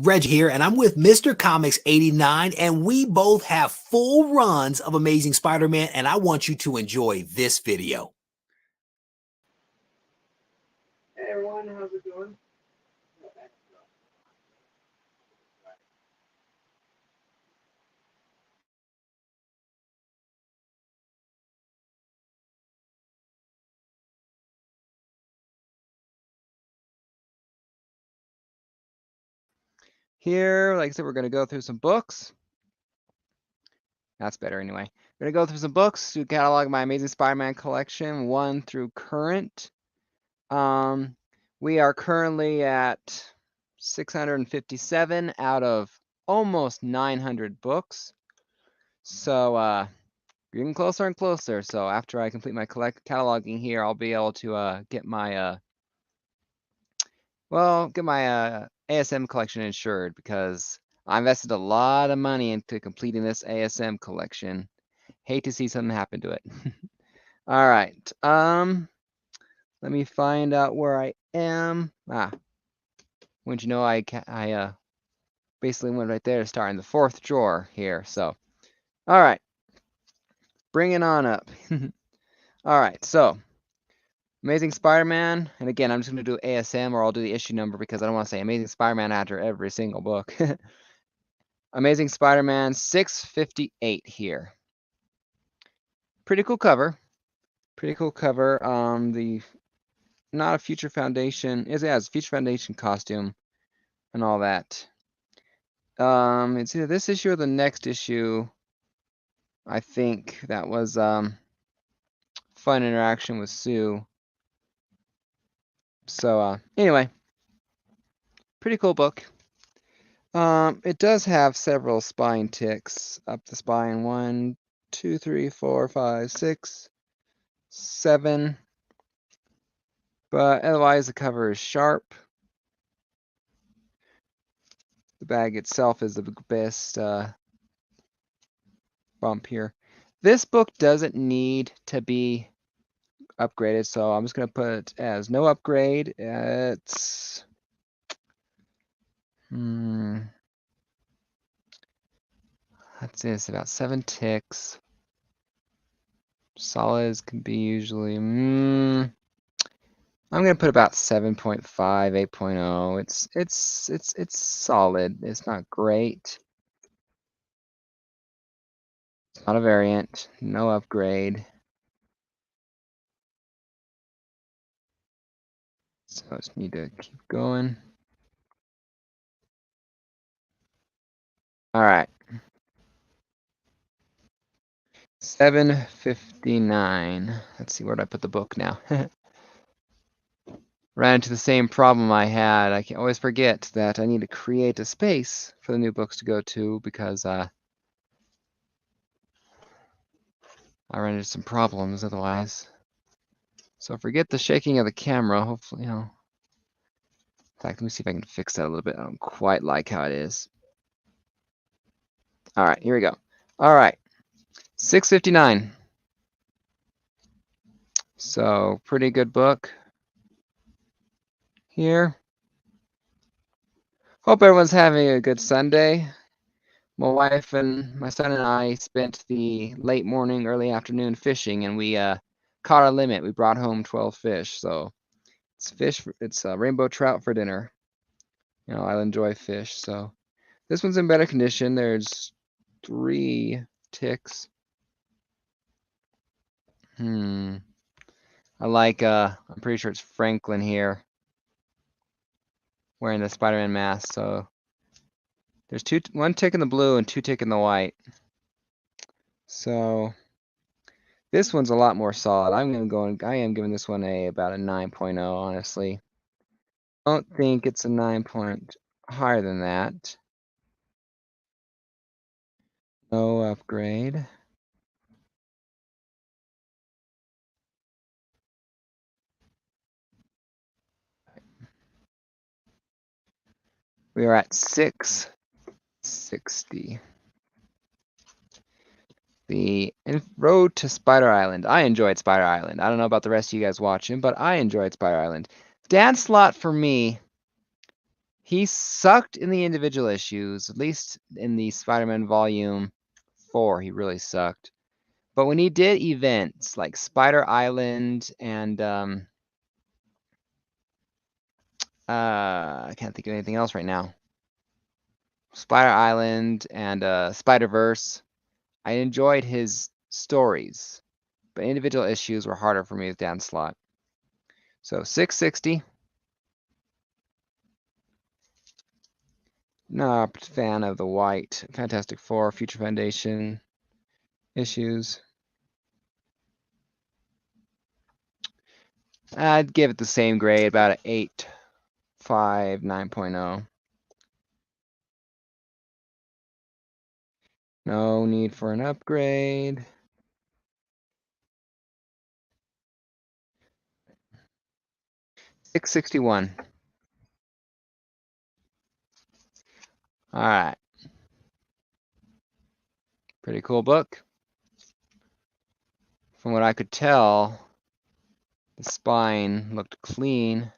Reg here, and I'm with Mr. Comics 89, and we both have full runs of Amazing Spider-Man, and I want you to enjoy this video. Hey everyone, how's it going? Here, like I said, we're going to go through some books. That's better anyway. We're going to go through some books to catalog my Amazing Spider-Man collection, 1 through current. We are currently at 657 out of almost 900 books. So getting closer and closer. So after I complete my cataloging here, I'll be able to get my ASM collection insured, because I invested a lot of money into completing this ASM collection. Hate to see something happen to it. All right. Let me find out where I am. Wouldn't you know, I basically went right there to start in the 4th drawer here. So, all right. Bring it on up. All right. So, Amazing Spider-Man, and again, I'm just going to do ASM, or I'll do the issue number because I don't want to say Amazing Spider-Man after every single book. Amazing Spider-Man 658 here. Pretty cool cover. Pretty cool cover. Not a Future Foundation. It has Future Foundation costume and all that. It's either this issue or the next issue. I think that was fun interaction with Sue. So anyway, pretty cool book. It does have several spine ticks up the spine. 1, 2, 3, 4, 5, 6, 7. But otherwise, the cover is sharp. The bag itself is the best bump here. This book doesn't need to be upgraded, so I'm just going to put it as no upgrade. It's let's see, it's about 7 ticks. Solids can be usually I'm going to put about 7.5, 8.0. It's solid. It's not great. It's not a variant. No upgrade. So I just need to keep going. All right. 759. Let's see, where did I put the book now? Ran into the same problem I had. I can always forget that I need to create a space for the new books to go to, because I ran into some problems otherwise. So forget the shaking of the camera. Hopefully, in fact, let me see if I can fix that a little bit. I don't quite like how it is. All right, here we go. All right, 659. So pretty good book here. Hope everyone's having a good Sunday. My wife and my son and I spent the late morning, early afternoon fishing, and we caught our limit. We brought home 12 fish. So it's rainbow trout for dinner. I enjoy fish. So this one's in better condition. There's 3 ticks. I like, I'm pretty sure it's Franklin here, wearing the Spider-Man mask. So there's 1 tick in the blue and 2 tick in the white. So this one's a lot more solid. I am giving this one about a 9.0, honestly. I don't think it's a 9 point higher than that. No upgrade. We are at 660. The Road to Spider Island. I enjoyed Spider Island. I don't know about the rest of you guys watching, but I enjoyed Spider Island. Dan slot for me He sucked in the individual issues, at least in the Spider-Man Volume 4, he really sucked. But when he did events like Spider Island and I can't think of anything else right now. Spider Island and Spider-Verse, I enjoyed his stories, but individual issues were harder for me with Dan Slott. So 660. Not a fan of the white Fantastic Four Future Foundation issues. I'd give it the same grade, about an 8.5, 9.0. No need for an upgrade. $6.61. All right. Pretty cool book. From what I could tell, the spine looked clean.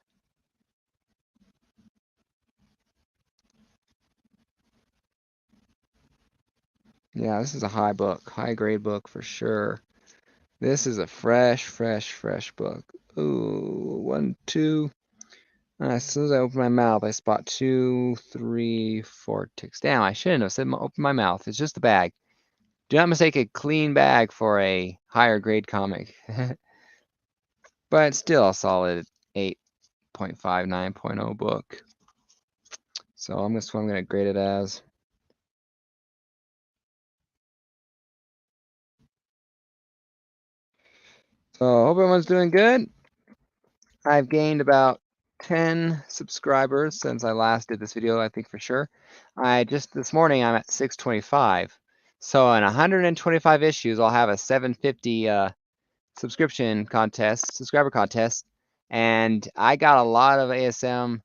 Yeah, this is a high book, high grade book for sure. This is a fresh book. Ooh, 1, 2. As soon as I open my mouth, I spot 2, 3, 4 ticks. Damn, I shouldn't have said open my mouth. It's just a bag. Do not mistake a clean bag for a higher grade comic. But still a solid 8.5, 9.0 book. So that's what I'm going to grade it as. So hope everyone's doing good. I've gained about 10 subscribers since I last did this video, I think for sure. This morning I'm at 625. So in 125 issues, I'll have a 750 subscriber contest. And I got a lot of ASM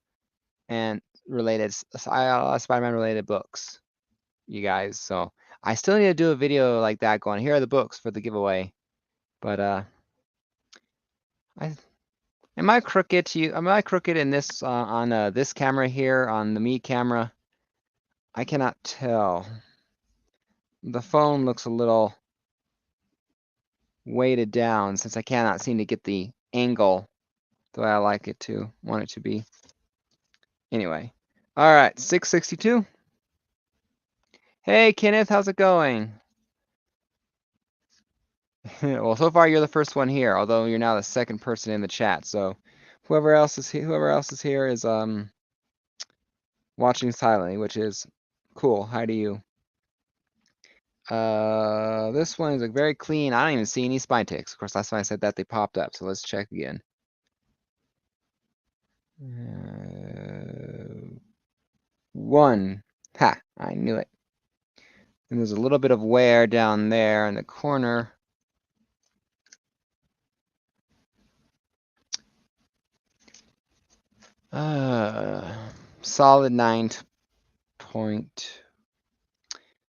and related, Spider-Man related books, you guys. So I still need to do a video like that going, here are the books for the giveaway. But am I crooked to you? Am I crooked in this on this camera here on the me camera? I cannot tell. The phone looks a little weighted down since I cannot seem to get the angle the way I want it to be. Anyway, all right, 662. Hey Kenneth, how's it going? Well, so far you're the first one here, although you're now the second person in the chat. So whoever else is here is watching silently, which is cool. Hi to you. This one is very clean. I don't even see any spine ticks. Of course, last time I said that they popped up. So let's check again. 1. Ha! I knew it. And there's a little bit of wear down there in the corner. Solid 9 point.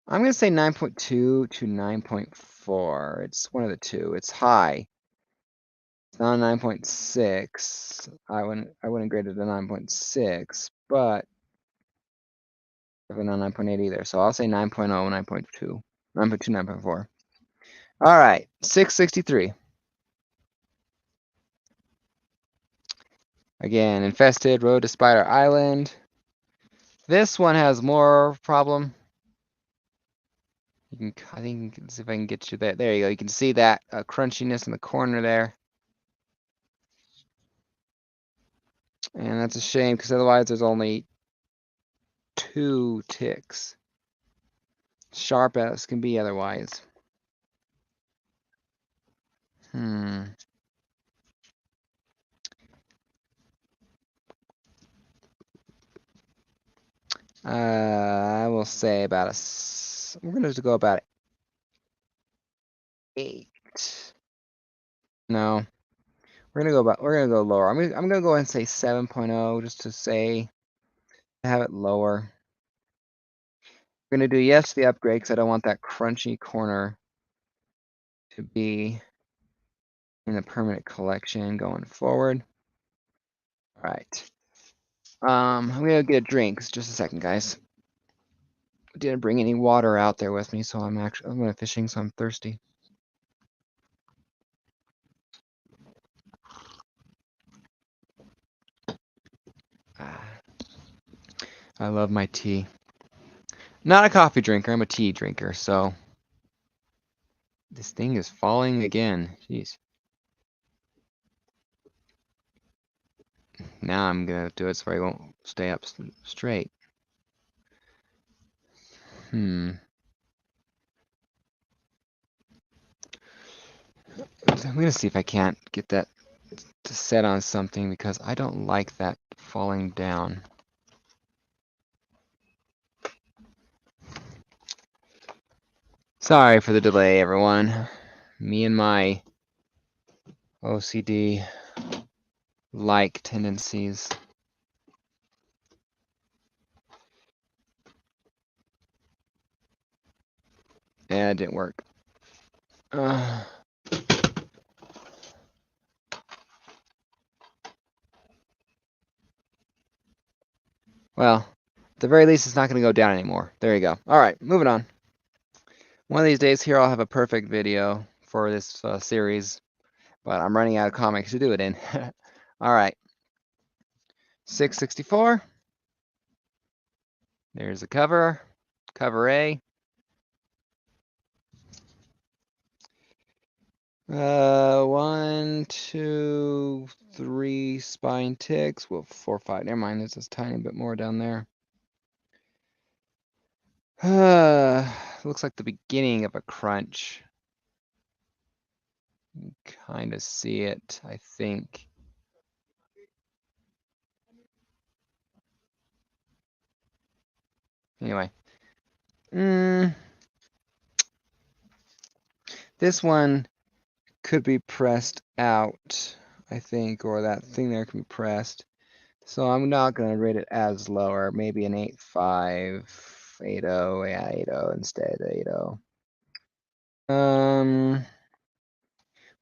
I'm gonna say 9.2 to 9.4. It's one of the two. It's high. It's not a 9.6. I wouldn't grade it a 9.6, but definitely not 9.8 either. So I'll say 9.0, 9.2, 9.2, 9.4. All right, 663. Again, Infested, Road to Spider Island. This one has more problem. I think you can see if I can get you there. There you go. You can see that crunchiness in the corner there. And that's a shame because otherwise there's only 2 ticks. Sharp as can be otherwise. I will say about we're gonna go about 8. No, we're gonna go lower. I'm gonna go ahead and say 7.0 just to say have it lower. We're gonna do yes to the upgrade because I don't want that crunchy corner to be in the permanent collection going forward. All right. I'm gonna get a drink. Just a second, guys. Didn't bring any water out there with me, so I'm going fishing, so I'm thirsty. I love my tea. Not a coffee drinker, I'm a tea drinker, so this thing is falling again. Jeez. Now I'm gonna do it so I won't stay up straight. I'm gonna see if I can't get that to set on something because I don't like that falling down. Sorry for the delay, everyone. Me and my OCD-like tendencies. Yeah, it didn't work. Well, at the very least, it's not going to go down anymore. There you go. All right, moving on. One of these days here, I'll have a perfect video for this series, but I'm running out of comics to do it in. All right. 664. There's the cover. Cover A. 1, 2, 3 spine ticks. Well, 4, 5. Never mind. There's just a tiny bit more down there. Looks like the beginning of a crunch. Kind of see it, I think. Anyway. This one could be pressed out, I think, or that thing there can be pressed. So I'm not going to rate it as lower. Maybe an 8.5, 8.0, yeah, 8.0 instead, 8.0.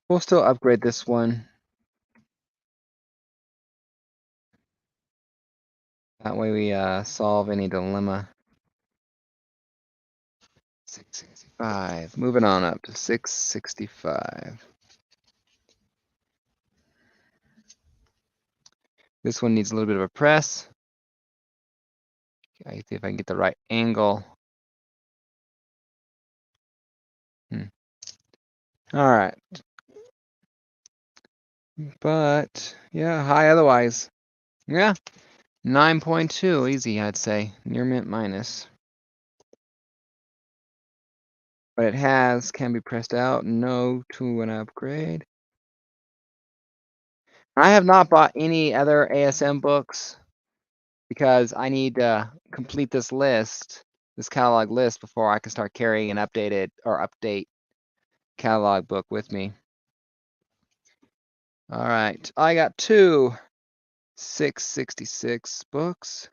We'll still upgrade this one. That way we solve any dilemma. 665. Moving on up to 665. This one needs a little bit of a press. I see if I can get the right angle. All right. But yeah, high otherwise. Yeah. 9.2, easy, I'd say. Near mint minus. But it can be pressed out. No to an upgrade. I have not bought any other ASM books because I need to complete this list, this catalog list, before I can start carrying an updated or update catalog book with me. All right, I got 2 666 books.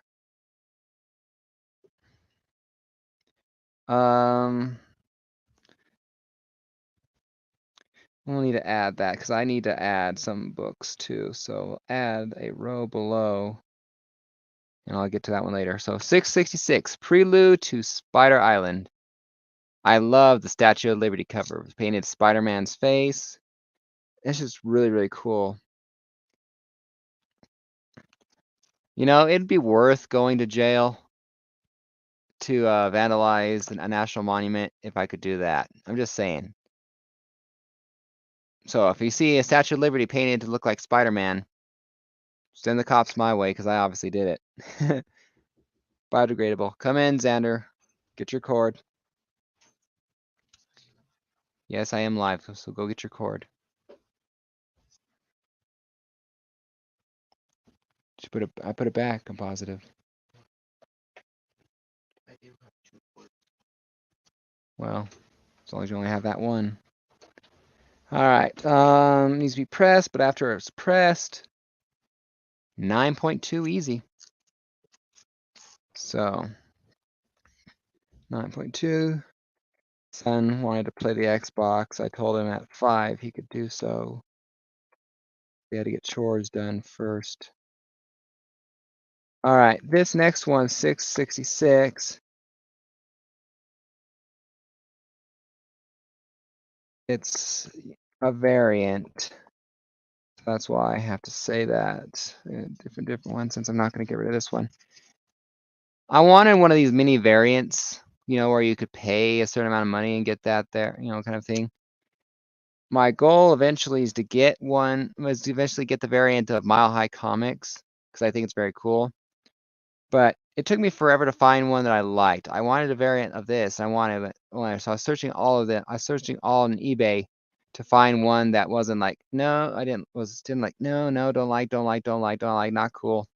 We'll need to add that because I need to add some books too. So we'll add a row below, and I'll get to that one later. So 666, Prelude to Spider Island. I love the Statue of Liberty cover. It painted Spider-Man's face. It's just really, really cool. You know, it'd be worth going to jail to vandalize a national monument if I could do that. I'm just saying. So if you see a Statue of Liberty painted to look like Spider-Man, send the cops my way because I obviously did it. Biodegradable. Come in, Xander. Get your cord. Yes, I am live, so go get your cord. I put it back. I'm positive. Well, as long as you only have that one. All right. Needs to be pressed, but after it's pressed, 9.2 easy. So 9.2. Son wanted to play the Xbox. I told him at 5 he could do so. He had to get chores done first. All right, this next one, 666. It's a variant. That's why I have to say that. Different one, since I'm not going to get rid of this one. I wanted one of these mini variants, where you could pay a certain amount of money and get that there, kind of thing. My goal eventually is to get the variant of Mile High Comics, because I think it's very cool. But it took me forever to find one that I liked. I wanted a variant of this. I wanted it. So I was searching all of them. I was searching all on eBay to find one that wasn't like, no, I didn't like, no, don't like, not cool.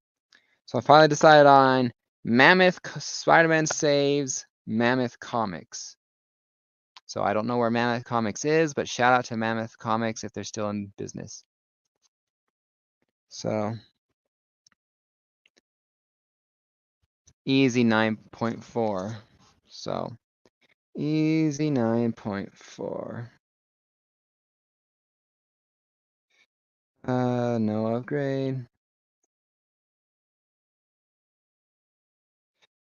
So I finally decided on Mammoth Spider-Man Saves Mammoth Comics. So I don't know where Mammoth Comics is, but shout out to Mammoth Comics if they're still in business. So easy 9.4. So easy 9.4. No upgrade.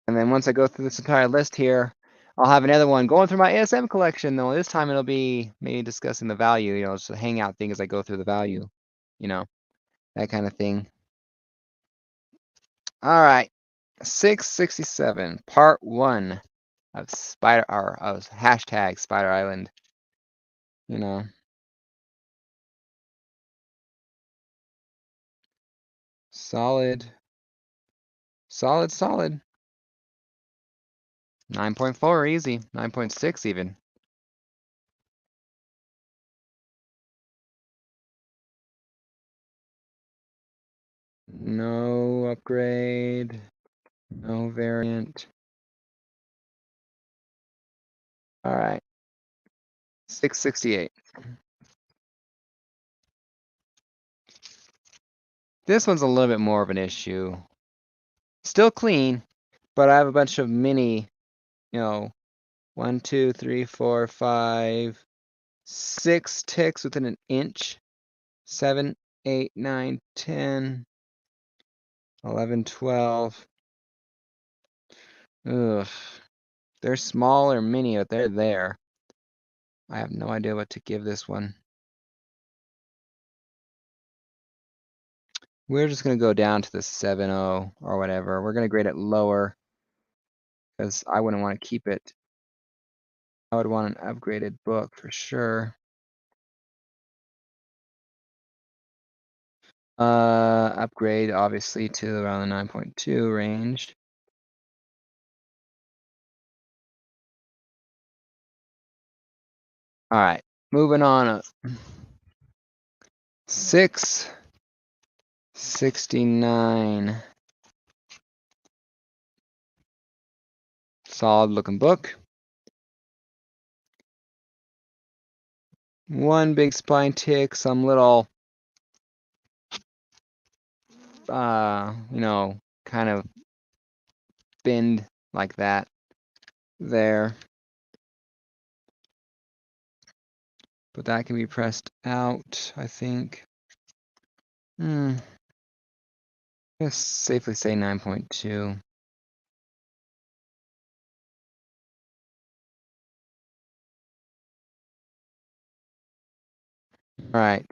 And then once I go through this entire list here, I'll have another one going through my ASM collection, though this time it'll be maybe discussing the value, just a hangout thing as I go through the value, that kind of thing. All right, 667, part 1 of hashtag Spider Island, Solid. 9.4 easy, 9.6 even. No upgrade, no variant. All right, 668. This one's a little bit more of an issue. Still clean, but I have a bunch of mini, 1, 2, 3, 4, 5, 6 ticks within an inch. 7, 8, 9, 10, 11, 12. Ugh. They're small or mini, but they're there. I have no idea what to give this one. We're just going to go down to the 7.0 or whatever. We're going to grade it lower because I wouldn't want to keep it. I would want an upgraded book for sure. Upgrade obviously to around the 9.2 range. All right, moving on up. 669. Solid looking book. One big spine tick, some little, kind of bend like that there. But that can be pressed out, I think. Let's safely say 9.2. All right.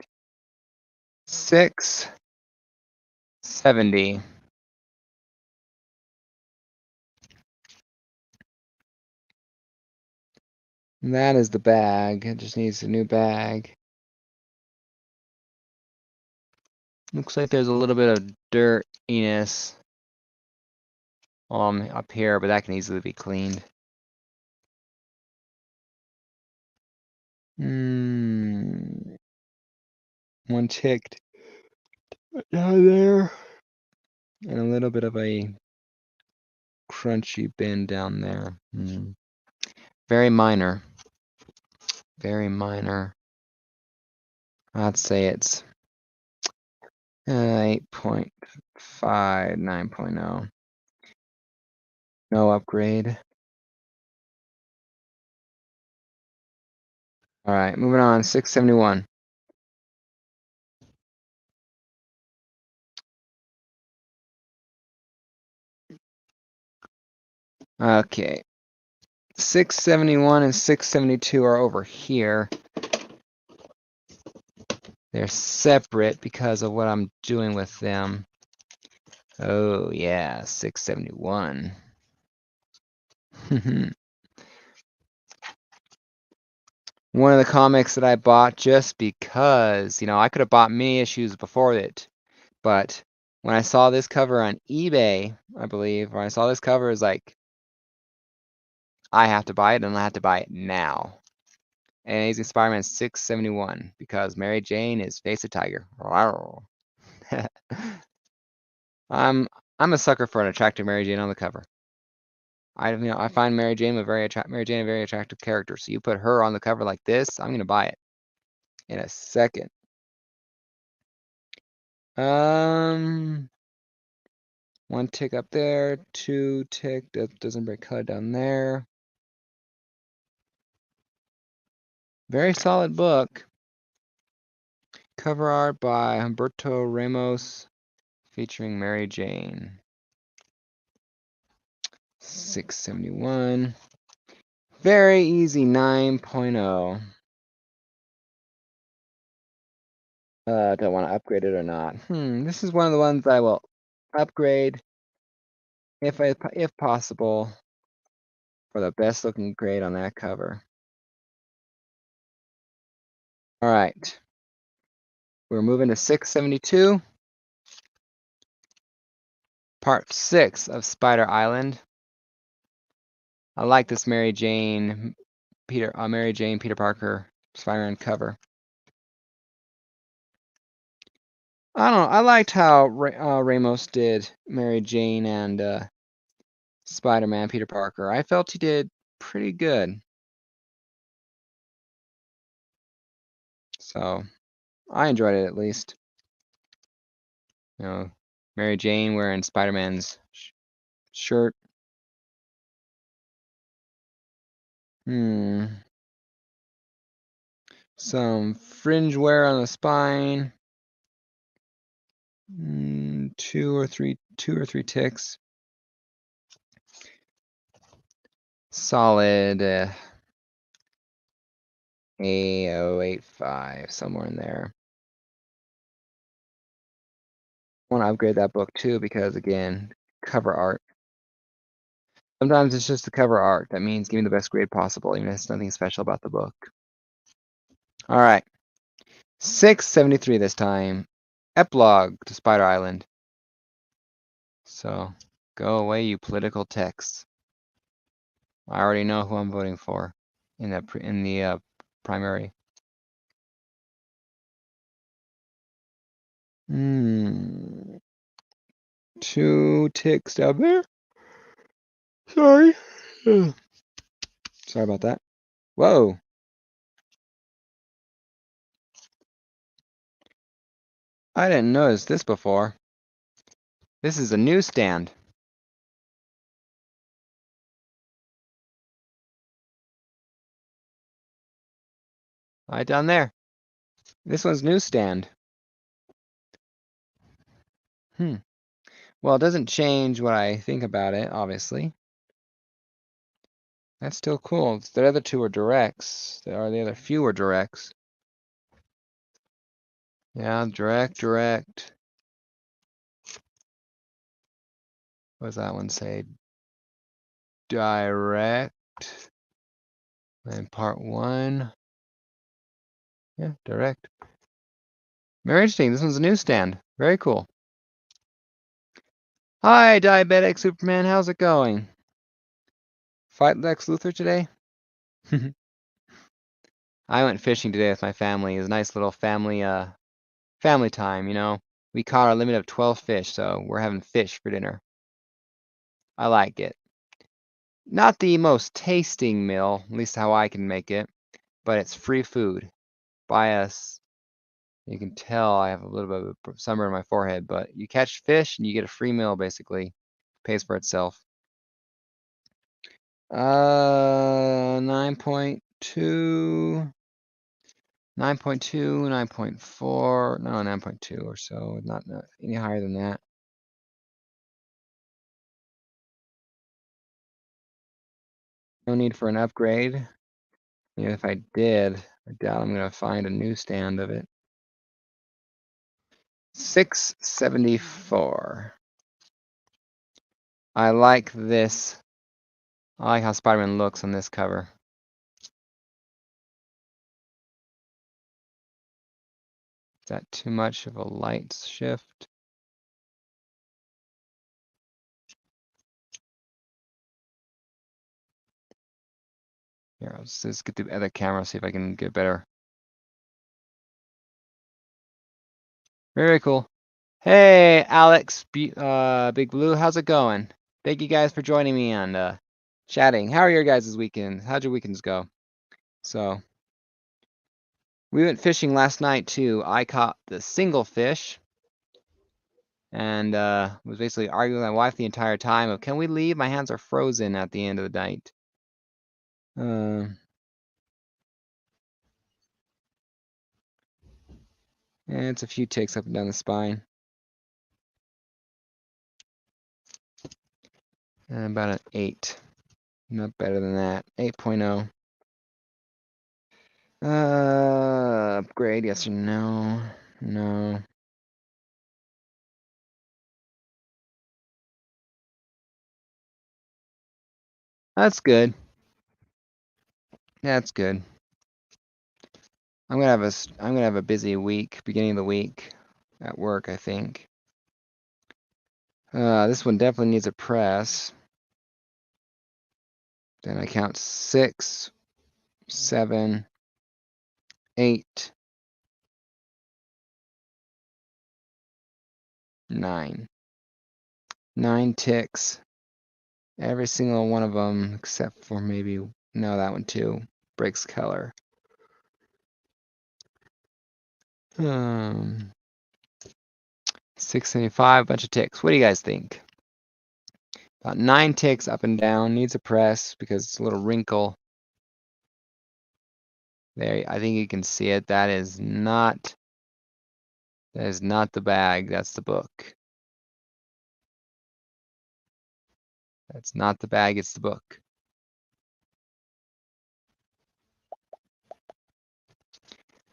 670. That is the bag. It just needs a new bag. Looks like there's a little bit of dirtiness up here, but that can easily be cleaned. One ticked down there, and a little bit of a crunchy bend down there. Very minor. Very minor. I'd say it's 8.5, 9.0. No upgrade. All right, moving on. 671. Okay. 671 and 672 are over here. They're separate because of what I'm doing with them. Oh, yeah, 671. One of the comics that I bought just because, you know, I could have bought many issues before it, but when I saw this cover on eBay, I believe, when I saw this cover, it was like, I have to buy it, and I have to buy it now. And Amazing Spider-Man 671, because Mary Jane is Face a Tiger. I'm a sucker for an attractive Mary Jane on the cover. I find Mary Jane a very attractive character. So you put her on the cover like this, I'm gonna buy it in a second. One tick up there, 2 tick, that doesn't break color down there. Very solid book. Cover art by Humberto Ramos, featuring Mary Jane. 671. Very easy 9.0. Do I want to upgrade it or not? This is one of the ones I will upgrade if possible for the best looking grade on that cover. All right. We're moving to 672. Part 6 of Spider Island. I like this Mary Jane Peter Parker Spider-Man cover. I don't know. I liked how Ramos did Mary Jane and Spider-Man Peter Parker. I felt he did pretty good. So I enjoyed it at least. You know, Mary Jane wearing Spider-Man's shirt. Some fringe wear on the spine. 2 or 3 ticks. Solid A085, somewhere in there. I want to upgrade that book too because, again, cover art. Sometimes it's just the cover art. That means give me the best grade possible, even if it's nothing special about the book. All right. 673 this time. Epilogue to Spider Island. So go away, you political texts. I already know who I'm voting for in the primary. 2 ticks down there. Sorry. Sorry about that. Whoa. I didn't notice this before. This is a newsstand. Right down there. This one's newsstand. Well, it doesn't change what I think about it, obviously. That's still cool. The other two are directs. The other few are directs. Yeah, direct. What does that one say? Direct. And part 1. Yeah, direct. Very interesting. This one's a newsstand. Very cool. Hi, Diabetic Superman. How's it going? Fight Lex Luthor today? I went fishing today with my family. It was a nice little family time, you know. We caught our limit of 12 fish, so we're having fish for dinner. I like it. Not the most tasting meal, at least how I can make it, but it's free food by us. You can tell I have a little bit of sunburn on my forehead, but you catch fish and you get a free meal, basically. Pays for itself. 9.2, 9.4, no, 9.2 or so, not any higher than that. No need for an upgrade. Even if I did, I doubt I'm gonna find a newsstand of it. 674. I like this. I like how Spider-Man looks on this cover. Is that too much of a light shift? Here, let's just get the other camera, see if I can get better. Very cool. Hey, Alex, Big Blue, how's it going? Thank you guys for joining me and chatting. How are your guys' weekends? How'd your weekends go? So, we went fishing last night too. I caught the single fish and was basically arguing with my wife the entire time of, can we leave? My hands are frozen at the end of the night. And it's a few ticks up and down the spine. And about an 8. Not better than that. 8.0. Upgrade, yes or no? No. That's good. That's good. I'm gonna have a busy week, beginning of the week at work, I think. This one definitely needs a press. Then I count 6, 7, 8, 9. 9 ticks. Every single one of them, except for maybe, no, that one too, breaks color. 675, bunch of ticks. What do you guys think? About 9 ticks up and down, needs a press because it's a little wrinkle. There, I think you can see it. That is not the bag, that's the book. That's not the bag, it's the book.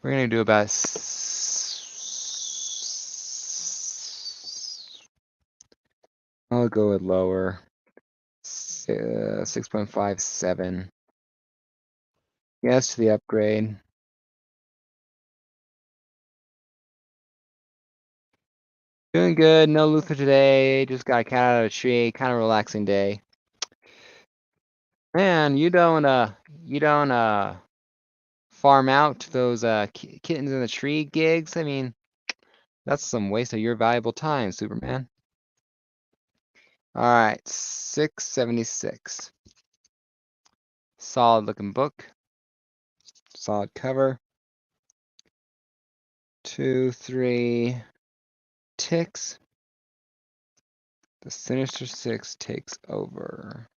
We're gonna do about I'll go with lower. 6.57. Yes to the upgrade. Doing good. No Luther today. Just got a cat out of a tree. Kind of relaxing day. Man, you don't farm out those kittens in the tree gigs. I mean, that's some waste of your valuable time, Superman. All right, 676. Solid looking book. Solid cover. 2, 3 ticks. The Sinister Six takes over.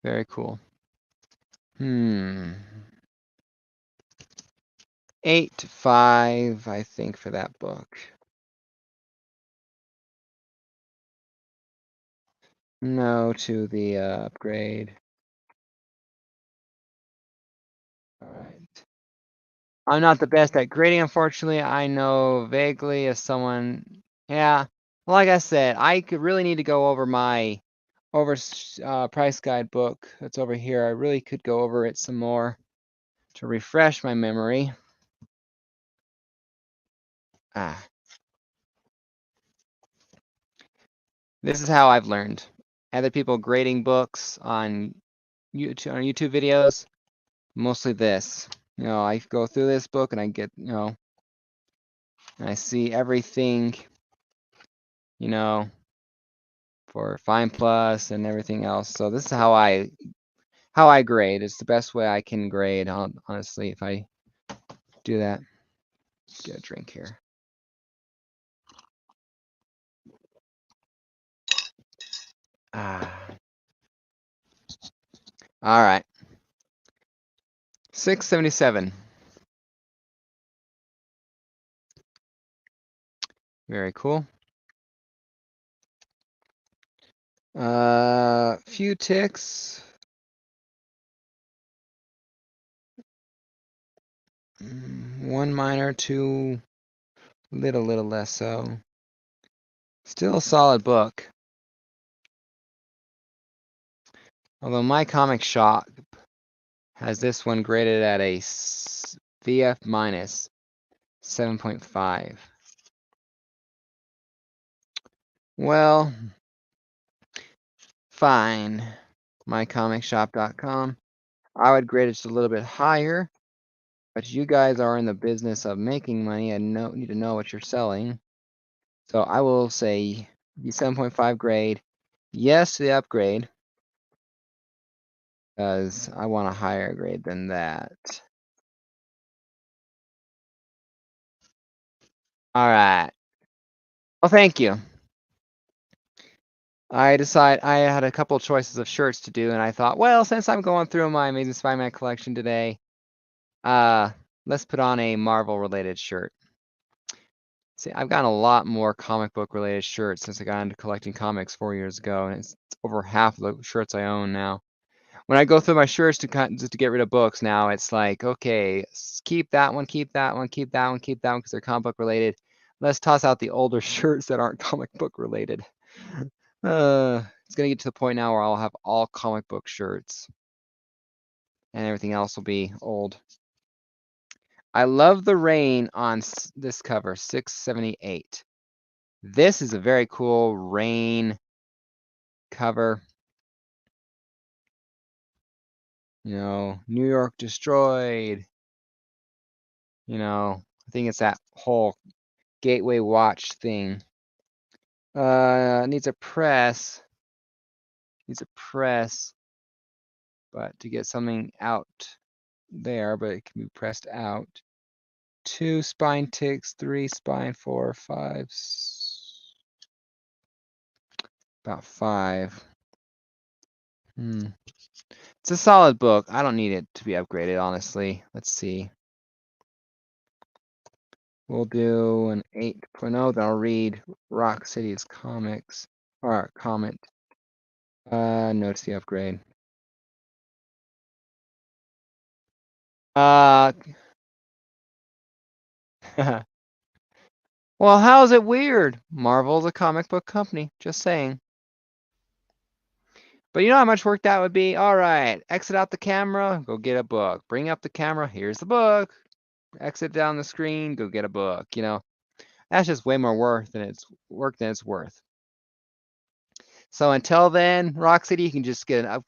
Very cool. 8.5, I think, for that book. No to the upgrade. All right. I'm not the best at grading, unfortunately. I know vaguely as someone. Yeah. Like I said, I could really need to go over my price guide book that's over here. I really could go over it some more to refresh my memory. This is how I've learned. Other people grading books on YouTube videos, mostly this. You know, I go through this book and I get, you know, and I see everything, you know, for Fine Plus and everything else. So this is how I grade. It's the best way I can grade, honestly, if I do that. Get a drink here. All right. 677. Very cool. Few ticks. One minor, two little less so. Still a solid book. Although my comic shop has this one graded at a VF minus 7.5. Well, fine. MyComicShop.com. I would grade it just a little bit higher, but you guys are in the business of making money and need to know what you're selling. So I will say the 7.5 grade, yes to the upgrade, because I want a higher grade than that. All right. Well, thank you. I had a couple choices of shirts to do, and I thought, well, since I'm going through my Amazing Spider-Man collection today, let's put on a Marvel-related shirt. See, I've gotten a lot more comic book-related shirts since I got into collecting comics 4 years ago, and it's over half of the shirts I own now. When I go through my shirts just to get rid of books now, it's like, okay, keep that one, keep that one, keep that one, keep that one, because they're comic book related. Let's toss out the older shirts that aren't comic book related. It's gonna get to the point now where I'll have all comic book shirts, and everything else will be old. I love the rain on this cover, 678. This is a very cool rain cover. You know, New York destroyed. You know, I think it's that whole Gateway Watch thing. Needs a press. But to get something out there, but it can be pressed out. 2 spine ticks, 3 spine, 4, 5. About 5. It's a solid book. I don't need it to be upgraded, honestly. Let's see. We'll do an 8.0, then I'll read Rock City's comics, or comment. Notice the upgrade. Well, how's it weird? Marvel's a comic book company, just saying. But you know how much work that would be? All right, exit out the camera, go get a book. Bring up the camera, here's the book. Exit down the screen, go get a book. You know, that's just way more work than it's worth. So until then, Rock City, you can just get an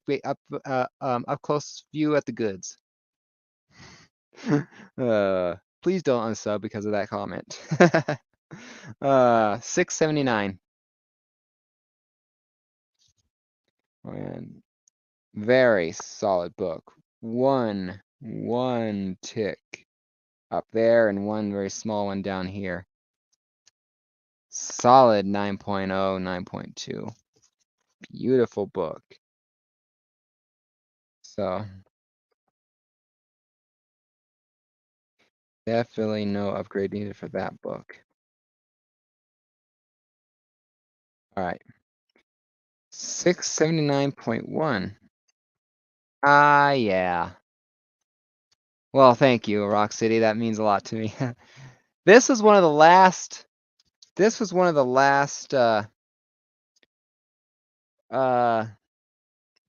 up close view at the goods. Please don't unsub because of that comment. 679. And very solid book. One tick up there and one very small one down here. Solid 9.0, 9.2. Beautiful book. So definitely no upgrade needed for that book. All right. 679.1. Yeah. Well, thank you, Rock City. That means a lot to me. This was one of the last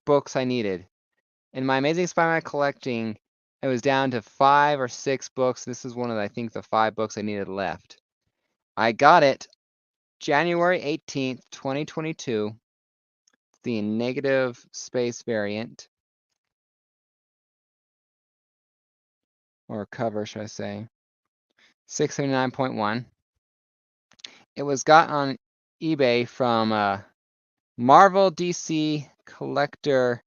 books I needed. In my Amazing Spider-Man collecting, it was down to 5 or 6 books. This is one of, I think, the 5 books I needed left. I got it January 18th, 2022. The negative space variant. Or cover, should I say. 679.1. It was got on eBay from Marvel DC Collector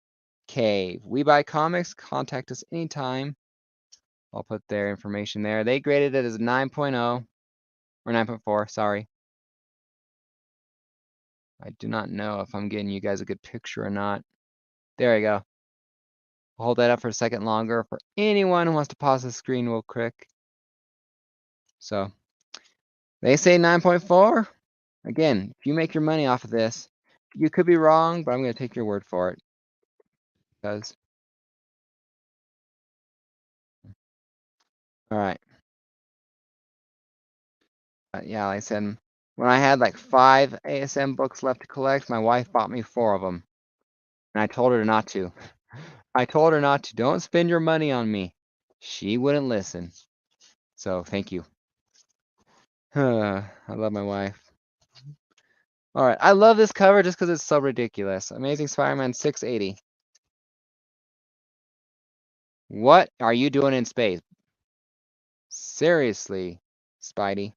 Cave. We buy comics. Contact us anytime. I'll put their information there. They graded it as a 9.0 or 9.4. Sorry. I do not know if I'm getting you guys a good picture or not. There we go. I'll hold that up for a second longer for anyone who wants to pause the screen real quick. So they say 9.4. Again, if you make your money off of this, You could be wrong, but I'm going to take your word for it. Because. All right. Yeah, like I said, when I had like 5 ASM books left to collect, my wife bought me 4 of them. And I told her not to. I told her not to. Don't spend your money on me. She wouldn't listen. So thank you. I love my wife. All right. I love this cover just because it's so ridiculous. Amazing Spider-Man 680. What are you doing in space? Seriously, Spidey.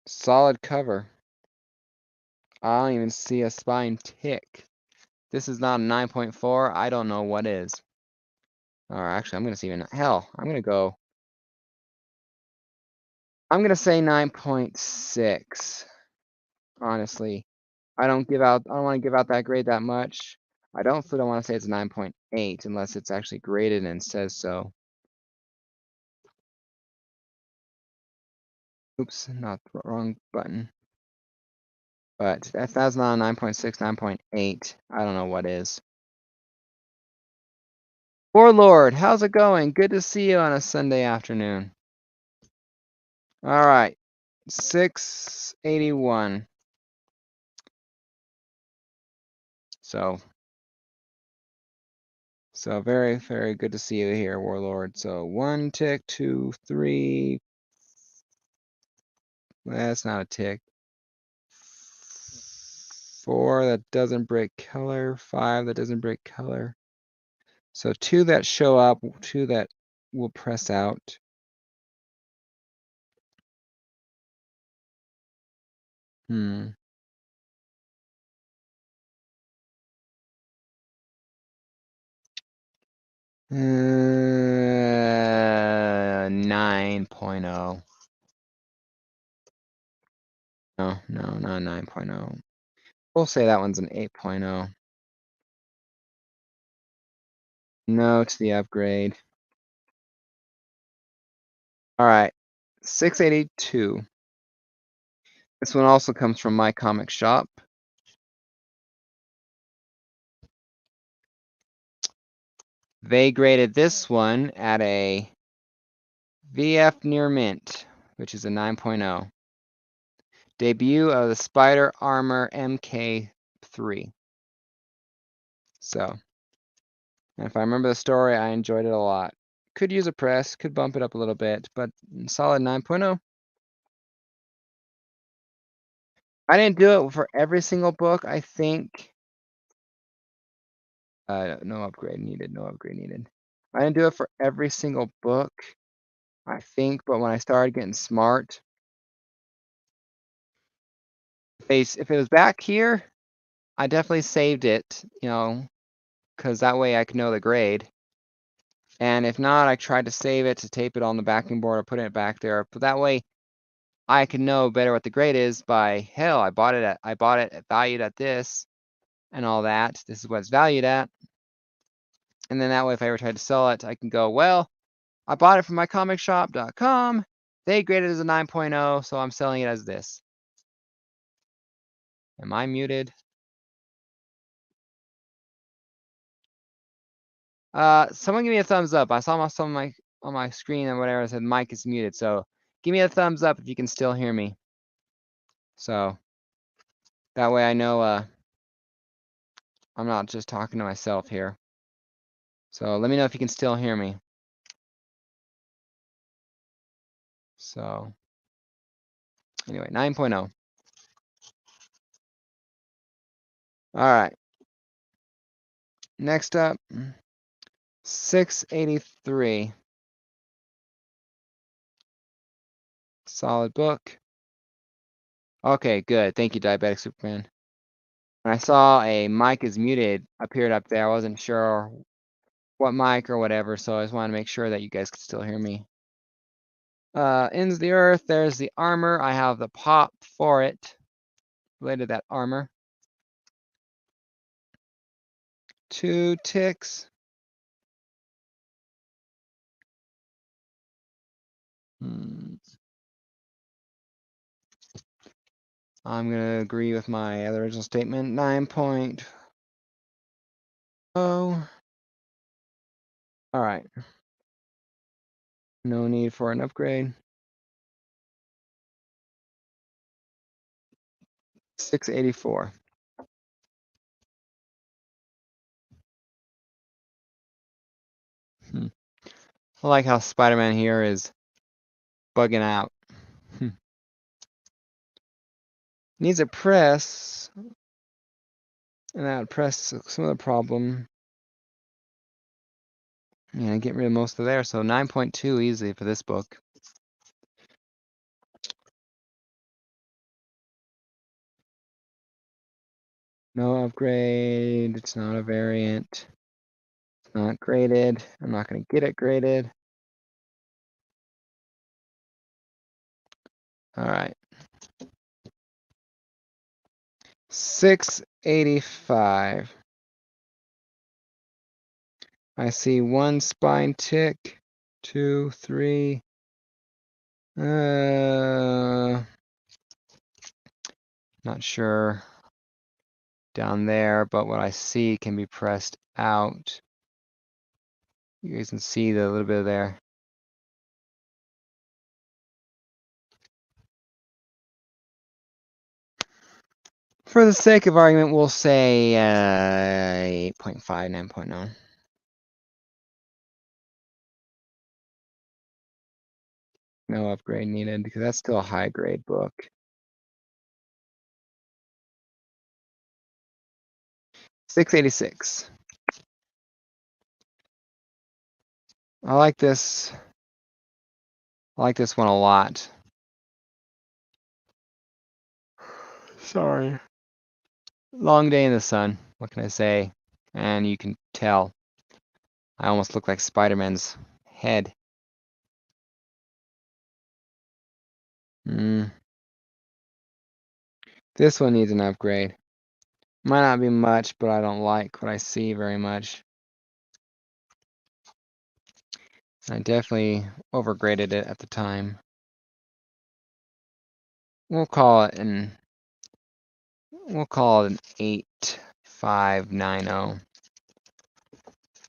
Solid cover. I don't even see a spine tick. This is not a 9.4. I don't know what is. Or actually, I'm going to see even. Hell, I'm going to go. I'm going to say 9.6. Honestly, I don't want to give out that grade that much. I don't want to say it's 9.8 unless it's actually graded and says so. Oops, not the wrong button. But if that's not a 9.6, 9.8, I don't know what is. Warlord, how's it going? Good to see you on a Sunday afternoon. All right, 681. So very, very good to see you here, Warlord. So 1 tick, 2, 3. That's not a tick. 4 that doesn't break color. 5 that doesn't break color. So 2 that show up, 2 that will press out. Hmm. 9.0. No, not 9.0. We'll say that one's an 8.0. No to the upgrade. All right, 682. This one also comes from my comic shop. They graded this one at a VF near mint, which is a 9.0. Debut of the Spider Armor MK3. So, and if I remember the story, I enjoyed it a lot. Could use a press, could bump it up a little bit, but solid 9.0. I didn't do it for every single book, I think. No upgrade needed, no upgrade needed. I didn't do it for every single book, I think, but when I started getting smart, if it was back here, I definitely saved it, because that way I could know the grade. And if not, I tried to save it to tape it on the backing board or put it back there. But that way I can know better what the grade is by, hell, I bought it valued at this and all that. This is what it's valued at. And then that way, if I ever try to sell it, I can go, well, I bought it from mycomicshop.com. They graded it as a 9.0, so I'm selling it as this. Am I muted? Someone give me a thumbs up. I saw some on my screen and whatever said mic is muted. So give me a thumbs up if you can still hear me. So that way I know I'm not just talking to myself here. So let me know if you can still hear me. So anyway, 9.0. All right. Next up, 683. Solid book. Okay, good. Thank you, Diabetic Superman. When I saw a mic is muted appeared up there, I wasn't sure what mic or whatever, so I just wanted to make sure that you guys could still hear me. Ends the Earth. There's the armor. I have the pop for it. Related to that armor. 2 ticks. I'm going to agree with my other original statement. 9.0. All right. No need for an upgrade. 684. I like how Spider-Man here is bugging out. Needs a press, and that would press some of the problem. Yeah, get rid of most of there, so 9.2 easy for this book. No upgrade, it's not a variant. It's not graded. I'm not going to get it graded. All right. 685. I see one spine tick, 2, 3. Not sure down there, but what I see can be pressed out. You guys can see the little bit there. For the sake of argument, we'll say 8.5, 9.0. No upgrade needed because that's still a high grade book. 686. I like this. I like this one a lot. Sorry. Long day in the sun. What can I say? And you can tell. I almost look like Spider-Man's head. This one needs an upgrade. Might not be much, but I don't like what I see very much. I definitely overgraded it at the time. We'll call it an 8590.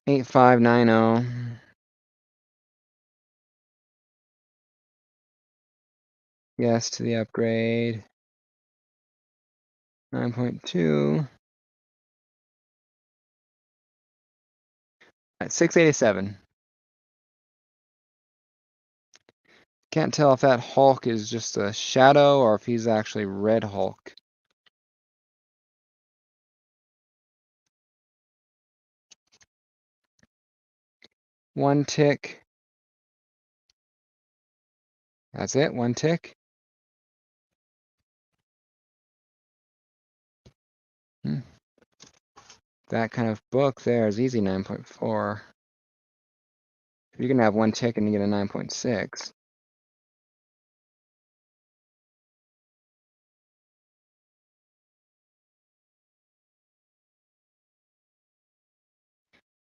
8590. Yes to the upgrade. 9.2. At 687. Can't tell if that Hulk is just a shadow or if he's actually Red Hulk. One tick. That's it, one tick. That kind of book there is easy 9.4. You're going to have one tick and you get a 9.6.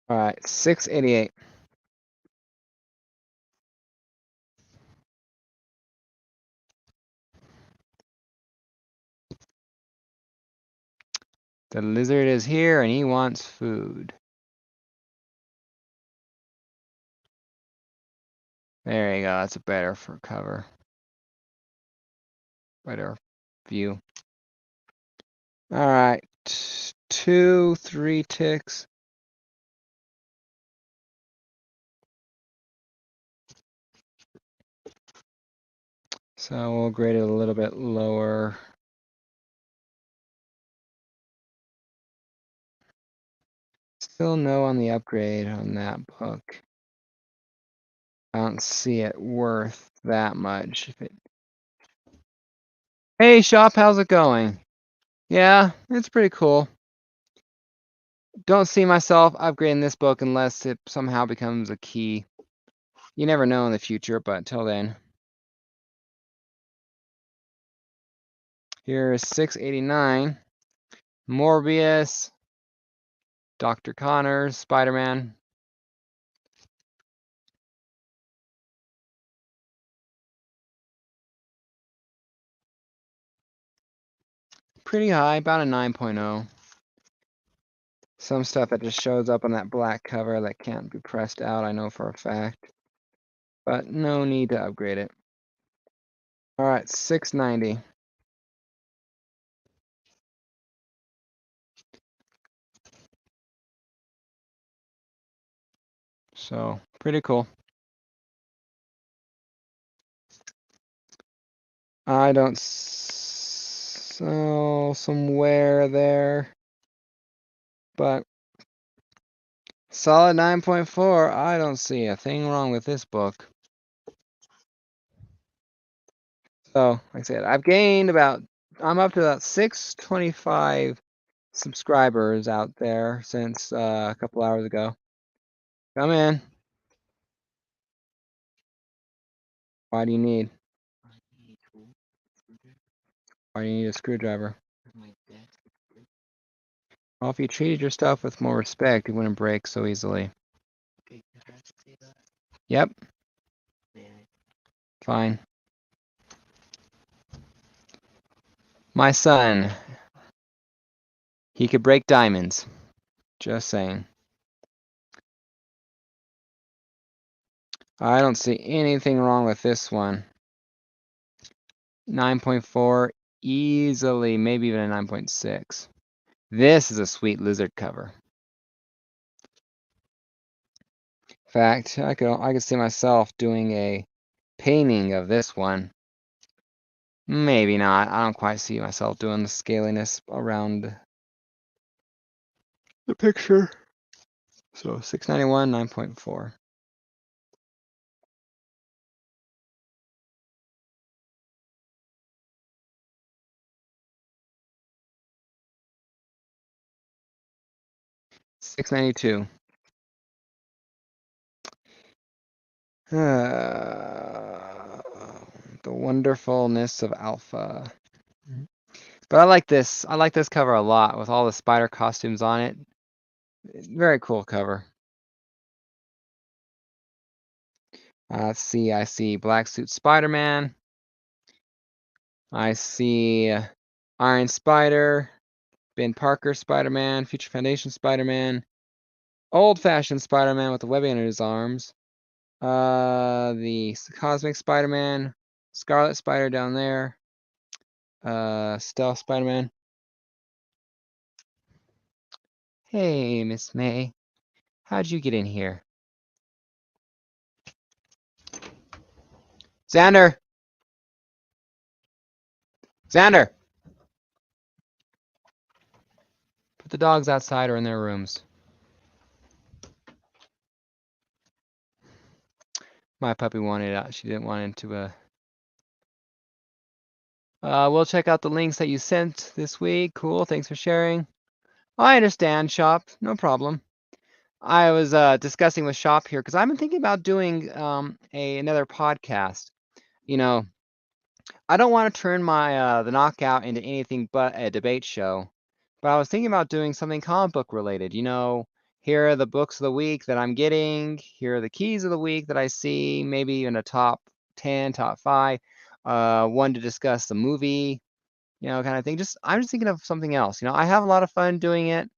All right, 688. The lizard is here and he wants food. There you go, that's a better for cover. Better view. All right, 2, 3 ticks. So we'll grade it a little bit lower. Still no on the upgrade on that book. I don't see it worth that much. Hey shop, how's it going? Yeah, it's pretty cool. Don't see myself upgrading this book unless it somehow becomes a key. You never know in the future, but until then. Here is 689. Morbius. Dr. Connors. Spider-Man. pretty high, about a 9.0. Some stuff that just shows up on that black cover that can't be pressed out, I know for a fact. But no need to upgrade it. All right, 690. So pretty cool. I don't sell somewhere there, but solid 9.4. I don't see a thing wrong with this book. So, like I said, I'm up to about 625 subscribers out there since a couple hours ago. Come in. Why do you need? Why do you need a screwdriver? Well, if you treated your stuff with more respect, it wouldn't break so easily. Yep. Fine. My son. He could break diamonds. Just saying. I don't see anything wrong with this one. 9.4 easily, maybe even a 9.6. This is a sweet lizard cover. In fact, I could see myself doing a painting of this one. Maybe not. I don't quite see myself doing the scaliness around the picture. So 691, 9.4. $692. The wonderfulness of alpha. But I like this. I like this cover a lot with all the spider costumes on it. Very cool cover. Let's see. I see Black Suit Spider-Man. I see Iron Spider, Ben Parker Spider-Man, Future Foundation Spider-Man, Old-Fashioned Spider-Man with the webbing under his arms. The Cosmic Spider-Man, Scarlet Spider down there. Stealth Spider-Man. Hey, Miss May. How'd you get in here? Xander! Xander! Put the dogs outside or in their rooms. My puppy wanted out. She didn't want into we'll check out the links that you sent this week. Cool. Thanks for sharing. I understand, Shop. No problem. I was discussing with Shop here because I've been thinking about doing another podcast. You know, I don't want to turn my the Knockout into anything but a debate show, but I was thinking about doing something comic book related. You know, here are the books of the week that I'm getting. Here are the keys of the week that I see. Maybe even a top 10, top 5. One to discuss the movie, you know, kind of thing. I'm just thinking of something else. You know, I have a lot of fun doing it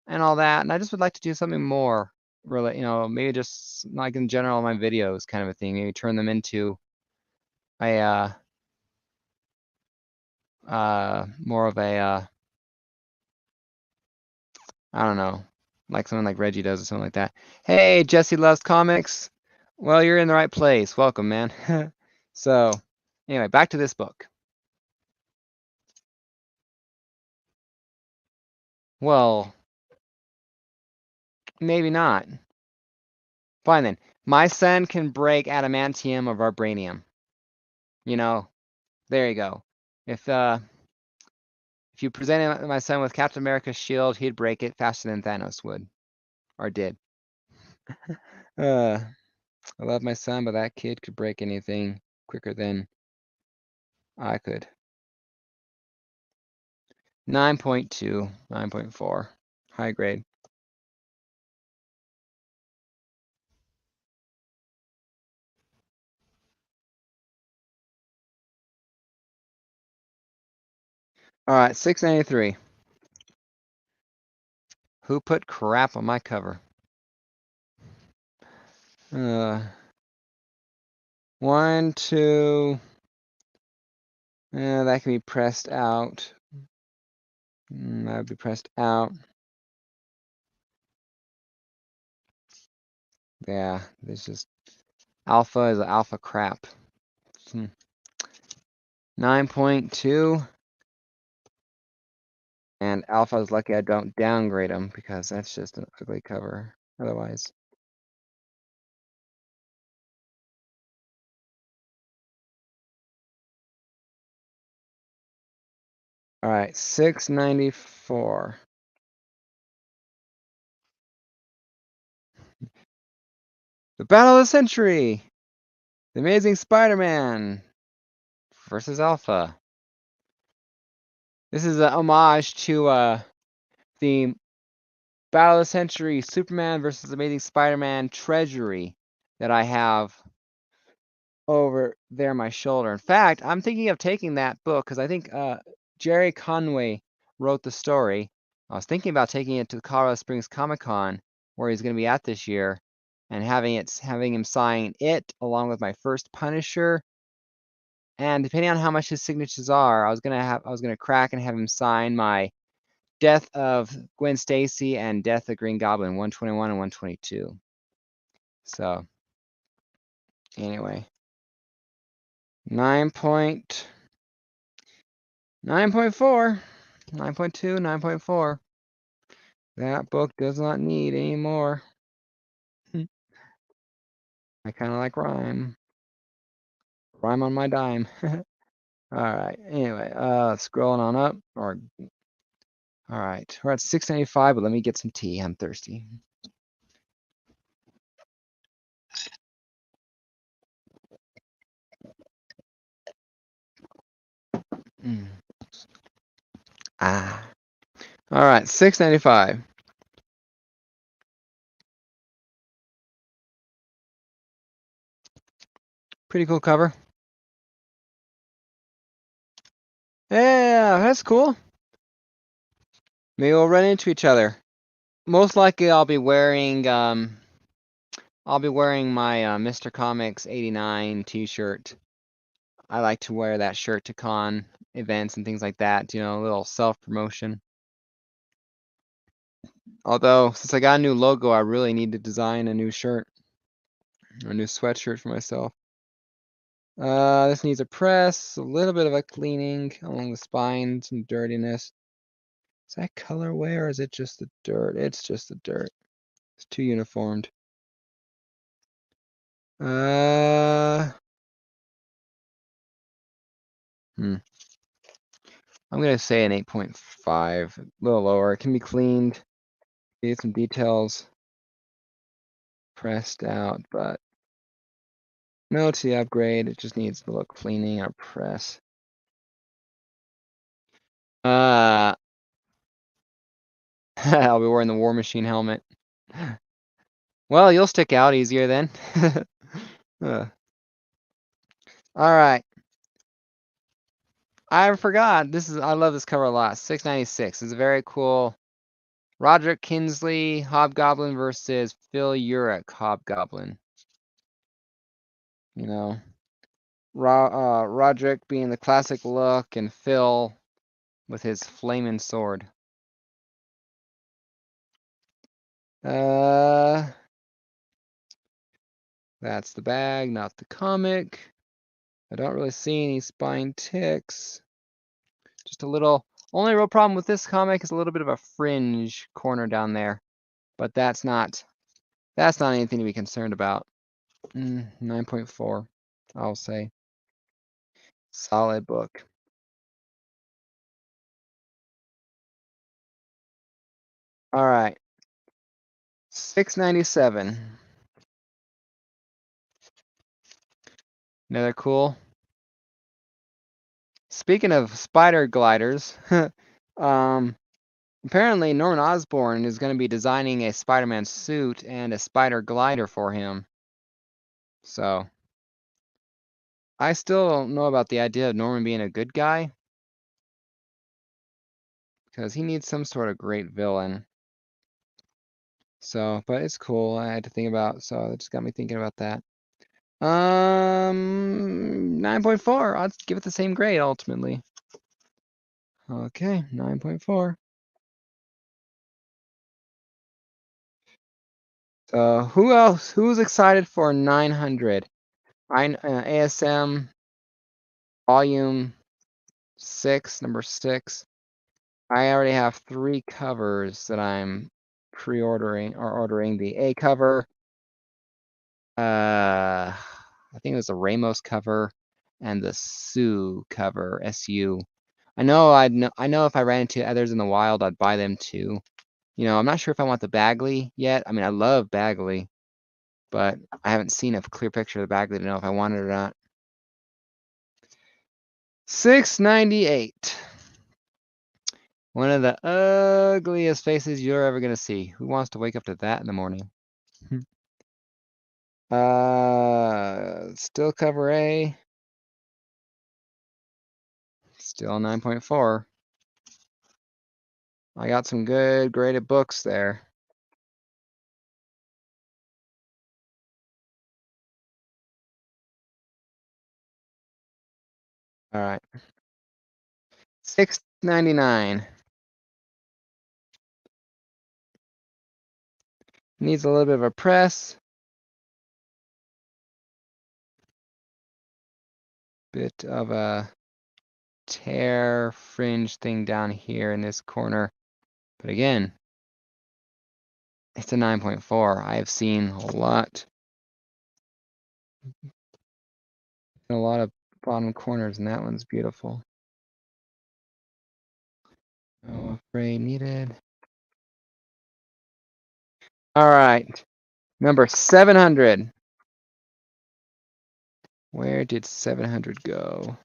and all that, and I just would like to do something more. Really, you know, maybe just like in general my videos kind of a thing. Maybe turn them into a more of a I don't know, like something like Reggie does or something like that. Hey, Jesse loves comics. Well, you're in the right place. Welcome, man. So, anyway, back to this book. Well, maybe not. Fine then. My son can break adamantium or vibranium. You know, there you go. If you presented my son with Captain America's shield, he'd break it faster than Thanos would, or did. I love my son, but that kid could break anything quicker than I could. 9.2, 9.4, high grade. All right, 693. Who put crap on my cover? 1, 2. That can be pressed out. That would be pressed out. Yeah, this is alpha is alpha crap. 9.2. And alpha is lucky I don't downgrade them because that's just an ugly cover otherwise. All right, 694. The Battle of the Century! The Amazing Spider-Man versus Alpha. This is a homage to the Battle of the Century Superman versus Amazing Spider-Man Treasury that I have over there on my shoulder. In fact, I'm thinking of taking that book because I think Jerry Conway wrote the story. I was thinking about taking it to the Colorado Springs Comic-Con where he's going to be at this year and having him sign it along with my first Punisher. And depending on how much his signatures are, I was gonna crack and have him sign my Death of Gwen Stacy and Death of Green Goblin 121 and 122. So anyway. 9.4, 9.2, 9.4. That book does not need any more. I kind of like rhyme. Rhyme on my dime. All right. Anyway, scrolling on up. All right. We're at 695, but let me get some tea. I'm thirsty. All right. 695. Pretty cool cover. Yeah, that's cool. Maybe we'll run into each other. Most likely, I'll be wearing my Mr. Comics 89 T-shirt. I like to wear that shirt to con events and things like that. You know, a little self-promotion. Although, since I got a new logo, I really need to design a new shirt or a new sweatshirt for myself. This needs a press, a little bit of a cleaning along the spine, some dirtiness. Is that colorway or is it just the dirt? It's just the dirt. It's too uniformed. I'm gonna say an 8.5, a little lower. It can be cleaned. Get some details pressed out, but no T upgrade. It just needs to look cleaning or press. I'll be wearing the War Machine helmet. Well, you'll stick out easier then. All right. I forgot. I love this cover a lot. 696. It's a very cool Roderick Kingsley Hobgoblin versus Phil Urich Hobgoblin. You know, Roderick being the classic look and Phil with his flaming sword. That's the bag, not the comic. I don't really see any spine ticks. Just a little. Only real problem with this comic is a little bit of a fringe corner down there, but that's not anything to be concerned about. 9.4, I'll say. Solid book. All right. 697. Another cool. Speaking of spider gliders, apparently Norman Osborn is going to be designing a Spider-Man suit and a spider glider for him. So I still don't know about the idea of Norman being a good guy. because he needs some sort of great villain. So, but it's cool. I had to think about, so it just got me thinking about that. 9.4. I'll give it the same grade ultimately. Okay, 9.4. So who else? Who's excited for 900? ASM Volume 6, number 6. I already have 3 covers that I'm pre-ordering or ordering. The A cover. I think it was the Ramos cover and the Sue cover, SU. I know if I ran into others in the wild, I'd buy them too. You know, I'm not sure if I want the Bagley yet. I mean, I love Bagley, but I haven't seen a clear picture of the Bagley to know if I want it or not. 698. One of the ugliest faces you're ever gonna see. Who wants to wake up to that in the morning? Still cover A. Still 9.4. I got some good graded books there. All right. 6.99. Needs a little bit of a press. Bit of a tear fringe thing down here in this corner. But again, it's a 9.4. I have seen a lot of bottom corners, and that one's beautiful. No frame needed. All right, number 700. Where did 700 go?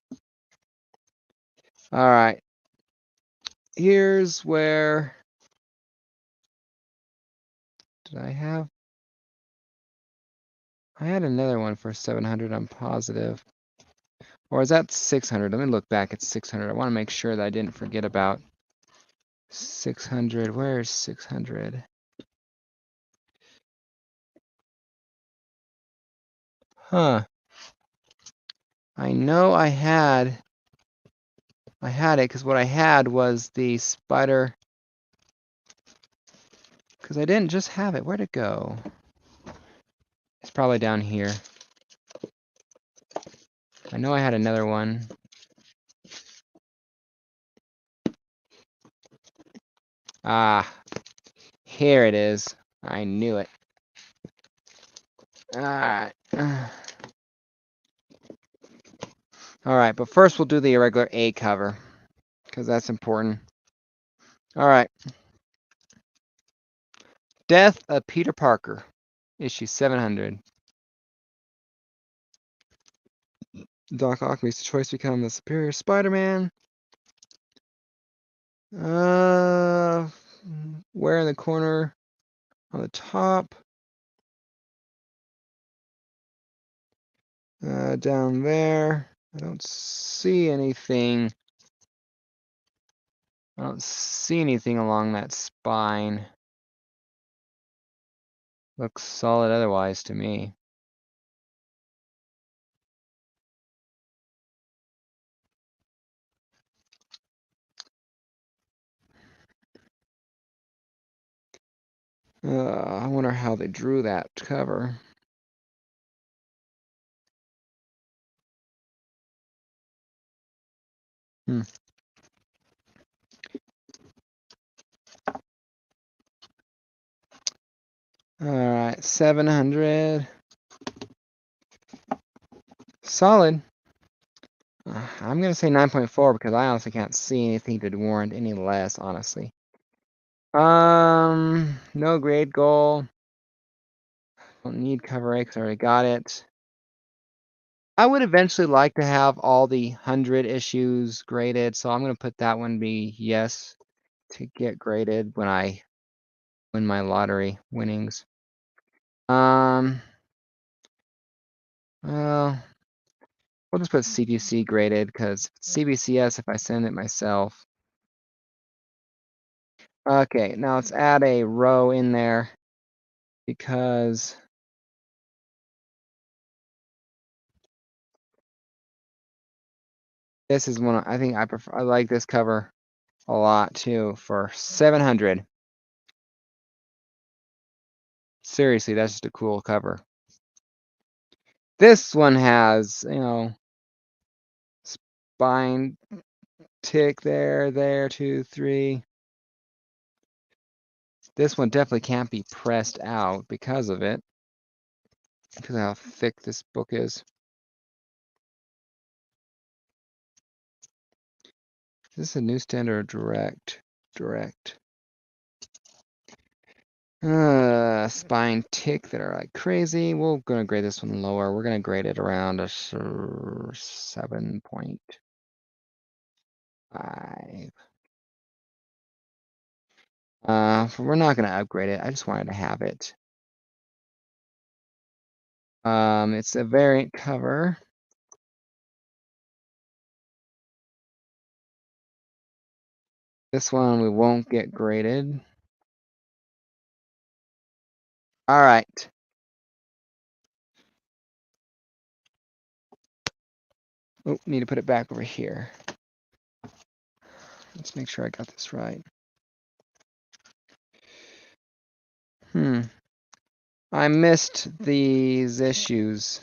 All right, here's where did I have? I had another one for 700, I'm positive. Or is that 600? Let me look back at 600. I want to make sure that I didn't forget about 600. Where's 600? Huh. I know I had it because what I had was the spider. Because I didn't just have it. Where'd it go? It's probably down here. I know I had another one. Ah, here it is. I knew it. Alright. Alright, but first we'll do the irregular A cover. Because that's important. Alright. Death of Peter Parker. Issue 700. Doc Ock makes the choice to become the superior Spider-Man. Where in the corner? On the top. Down there. I don't see anything. I don't see anything along that spine. Looks solid otherwise to me. I wonder how they drew that cover. Alright, 700. Solid. I'm going to say 9.4 because I honestly can't see anything to warrant any less, honestly. No grade goal. Don't need cover A because I already got it. I would eventually like to have all the 100 issues graded, so I'm going to put that one be yes to get graded when I win my lottery winnings. Well, we'll just put CBC graded because CBCS if I send it myself. Okay, now let's add a row in there because this is one I think I like this cover a lot too for 700. Seriously, that's just a cool cover. This one has, spine tick there, 2, 3. This one definitely can't be pressed out because of it, because of how thick this book is. Is this a newsstand or a direct? Direct. Spine tick that are like crazy. We're gonna grade this one lower. We're gonna grade it around a 7.5. We're not gonna upgrade it. I just wanted to have it. It's a variant cover. This one we won't get graded. All right. Oh, need to put it back over here. Let's make sure I got this right. I missed these issues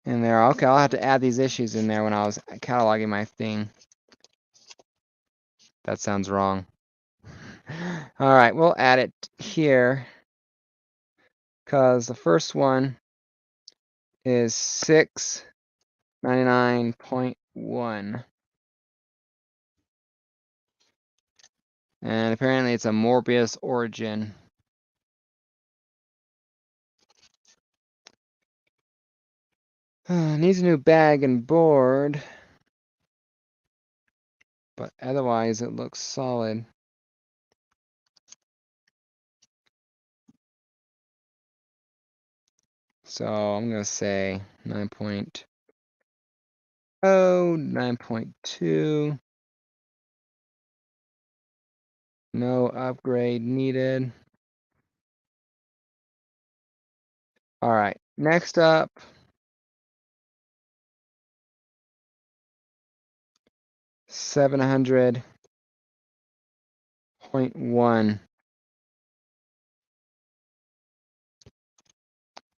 in there. Okay, I'll have to add these issues in there when I was cataloging my thing. That sounds wrong. All right, we'll add it here because the first one is 699.1. And apparently it's a Morbius origin. Needs a new bag and board. But otherwise it looks solid. So I'm going to say 9.0, 9.2. No upgrade needed. All right, next up. $700.1.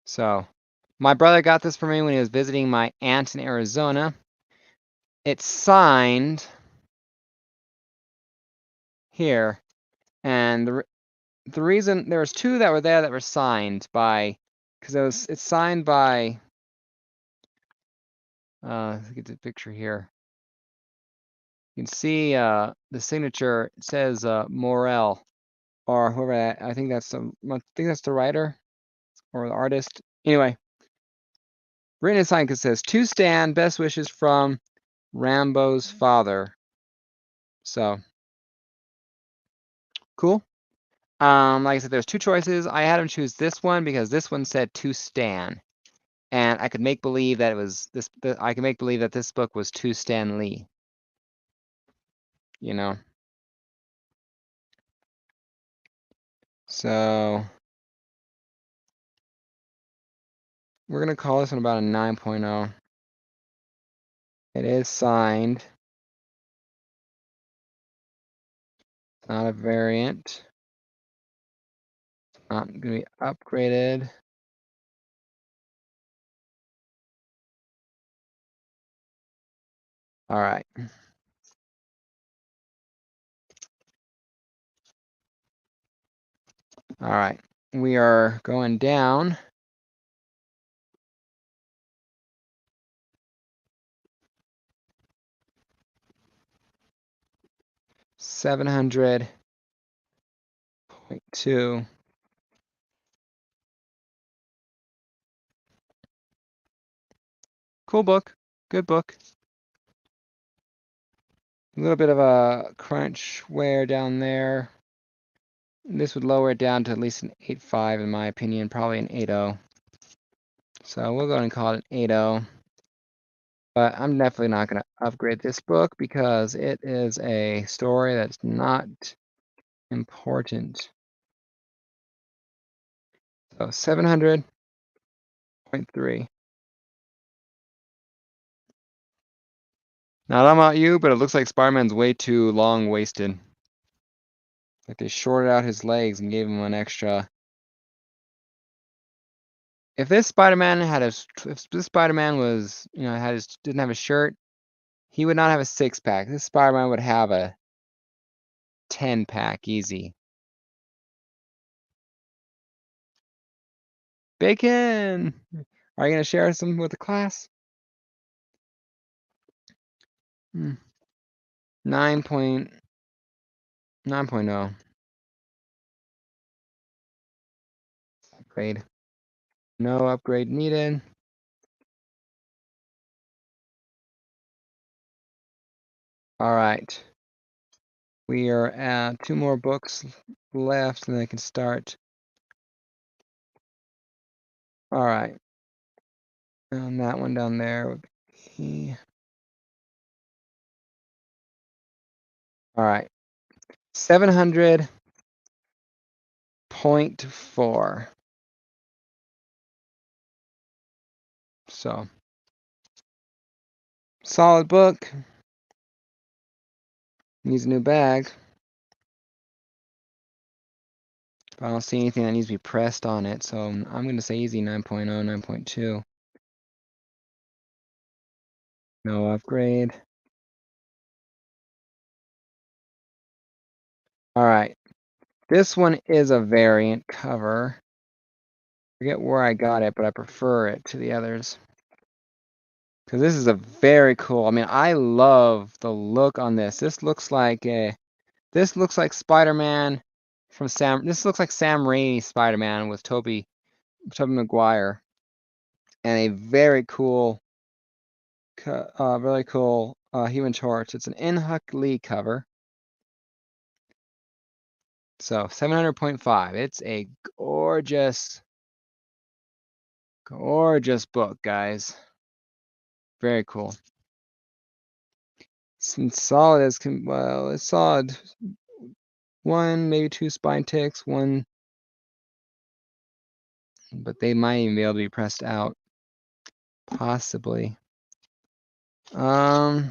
So my brother got this for me when he was visiting my aunt in Arizona. It's signed here, and the reason there was 2 that were there that were signed by, because it's signed by. Let's get the picture here. You can see the signature. It says Morel, or whoever. I think that's the writer or the artist. Anyway, written and signed, it says, "To Stan, best wishes from Rambo's father." So cool. Like I said, there's 2 choices. I had him choose this one because this one said "To Stan," and I could make believe that it was this. I could make believe that this book was "To Stan Lee." So we're gonna call this one about a 9.0. It is signed. It's not a variant. Not gonna be upgraded. All right. All right. We are going down. $700.2. Cool book. Good book. A little bit of a crunch wear down there. This would lower it down to at least an 8.5 in my opinion, probably an 8.0. So we'll go ahead and call it an 8.0. But I'm definitely not going to upgrade this book because it is a story that's not important. So 700.3. Now, I don't know about you, but it looks like Spider-Man's way too long-waisted. Like they shorted out his legs and gave him an extra. If this Spider-Man was, didn't have a shirt, he would not have a 6-pack. This Spider-Man would have a 10-pack easy. Bacon! Are you gonna share some with the class? 9.0. Upgrade. No upgrade needed. All right. We are at 2 more books left, and I can start. All right. And that one down there would be. All right. 700.4. So, solid book. Needs a new bag. I don't see anything that needs to be pressed on it, so I'm going to say easy 9.0, 9.2. No upgrade. All right. This one is a variant cover. Forget where I got it, but I prefer it to the others. Because this is a very cool. I mean, I love the look on this. This looks like Spider-Man from Sam. This looks like Sam Raimi's Spider-Man with Tobey Maguire, and a very cool, Human Torch. It's an In-Huck Lee cover. So 700.5. It's a gorgeous book, guys. Very cool. It's solid as can. Well, it's solid. 1, maybe 2 spine ticks. 1, but they might even be able to be pressed out. Possibly. Yeah,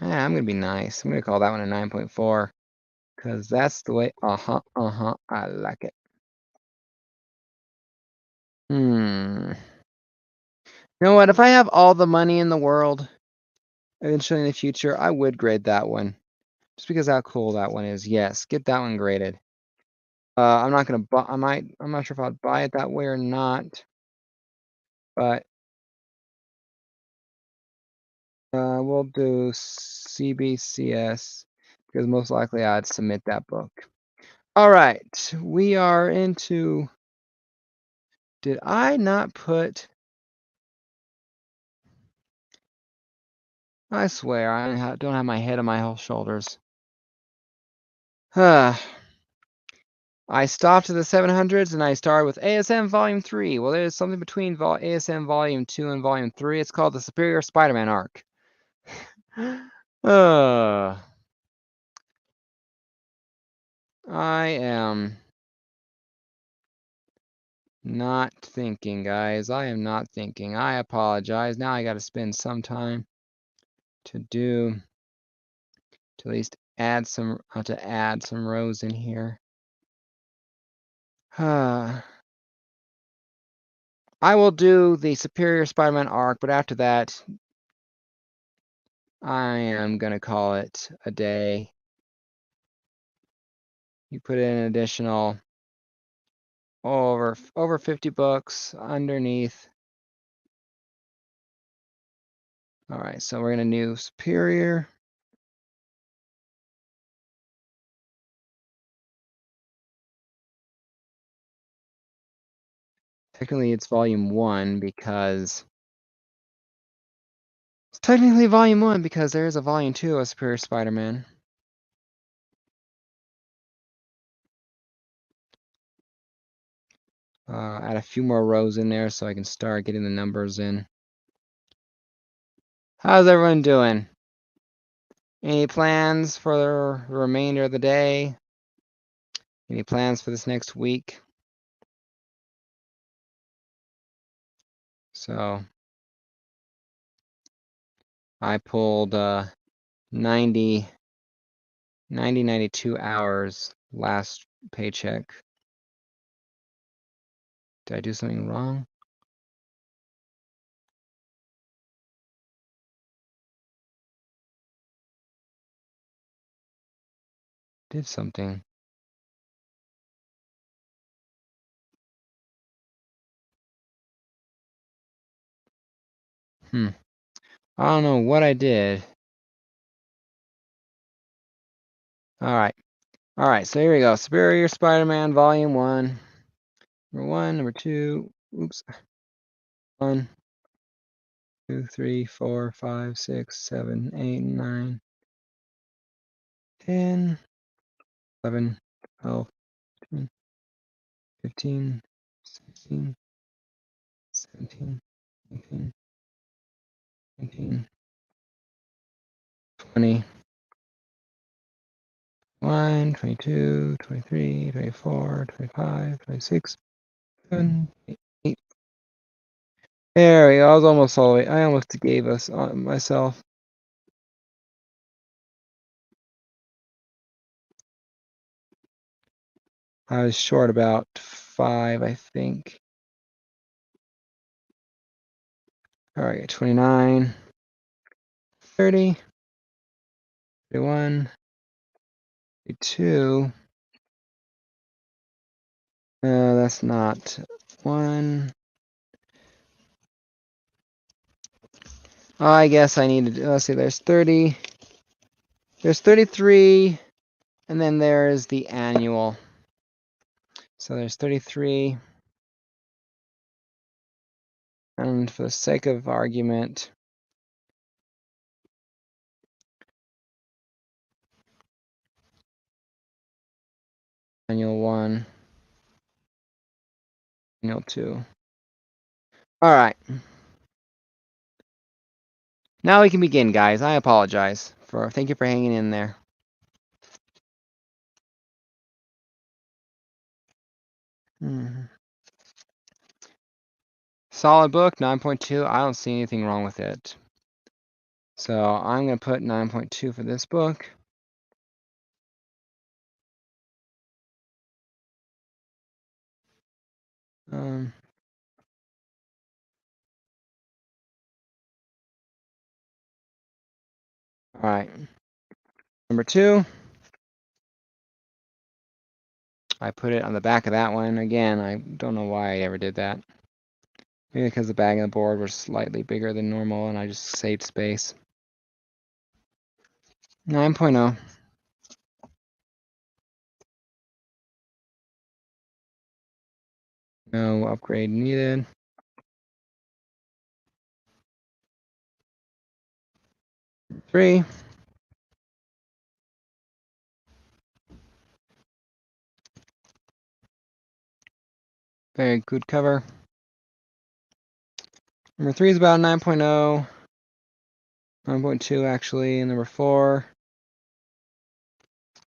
I'm gonna be nice. I'm gonna call that one a 9.4 because that's the way. I like it. You know what? If I have all the money in the world, eventually in the future, I would grade that one, just because how cool that one is. Yes, get that one graded. I'm not gonna buy. I'm not sure if I'd buy it that way or not, but we'll do CBCS because most likely I'd submit that book. All right, we are into. Did I not put? I swear I don't have my head on my shoulders. I stopped at the 700s and I started with ASM Volume 3. Well, there's something between ASM Volume 2 and Volume 3. It's called the Superior Spider-Man Arc. I am not thinking, guys. I am not thinking. I apologize. Now I got to spend some time to at least add some rows in here. I will do the Superior Spider-Man arc, but after that, I am gonna call it a day. You put in an additional over 50 books underneath. All right, so we're gonna do Superior. Technically, it's Volume 1 because it's technically Volume 1 because there is a Volume 2 of Superior Spider-Man. Add a few more rows in there so I can start getting the numbers in. How's everyone doing? Any plans for the remainder of the day? Any plans for this next week? So I pulled 92 hours last paycheck. Did I do something wrong? Did something. I don't know what I did. All right, so here we go. Superior Spider-Man Volume 1. Number 1, number 2. Oops. 1, 2, 3, 4, 5, 6, 7, 8, 9, 10, 11, 12, 13, 15, 16, 17, 18, 19, 20, 21, 22, 23, 24, 25, 26, 27, 8. There we go. I was almost all the way. I almost gave us myself. I was short about 5, I think. All right, 29, 30, 31, 32. That's not 1. I guess I need to, let's see, there's 30, there's 33, and then there's the annual. So there's 33. And for the sake of argument, annual 1, annual 2. All right. Now we can begin, guys. I apologize thank you for hanging in there. Solid book, 9.2. I don't see anything wrong with it. So I'm going to put 9.2 for this book. All right. Number 2. I put it on the back of that one. Again, I don't know why I ever did that. Maybe because the bag and the board were slightly bigger than normal and I just saved space. 9.0. No upgrade needed. 3. Very good cover. Number 3 is about 9.0. 9.2 actually, and number 4.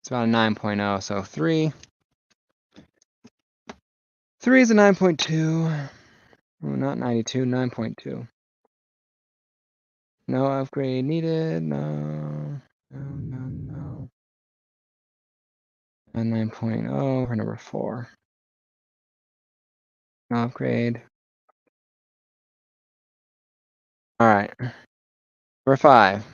It's about a 9.0, so 3. 3 is a 9.2. Oh, not 92, 9.2. No upgrade needed. No. A 9.0 for number 4. No upgrade. All right. Number 5.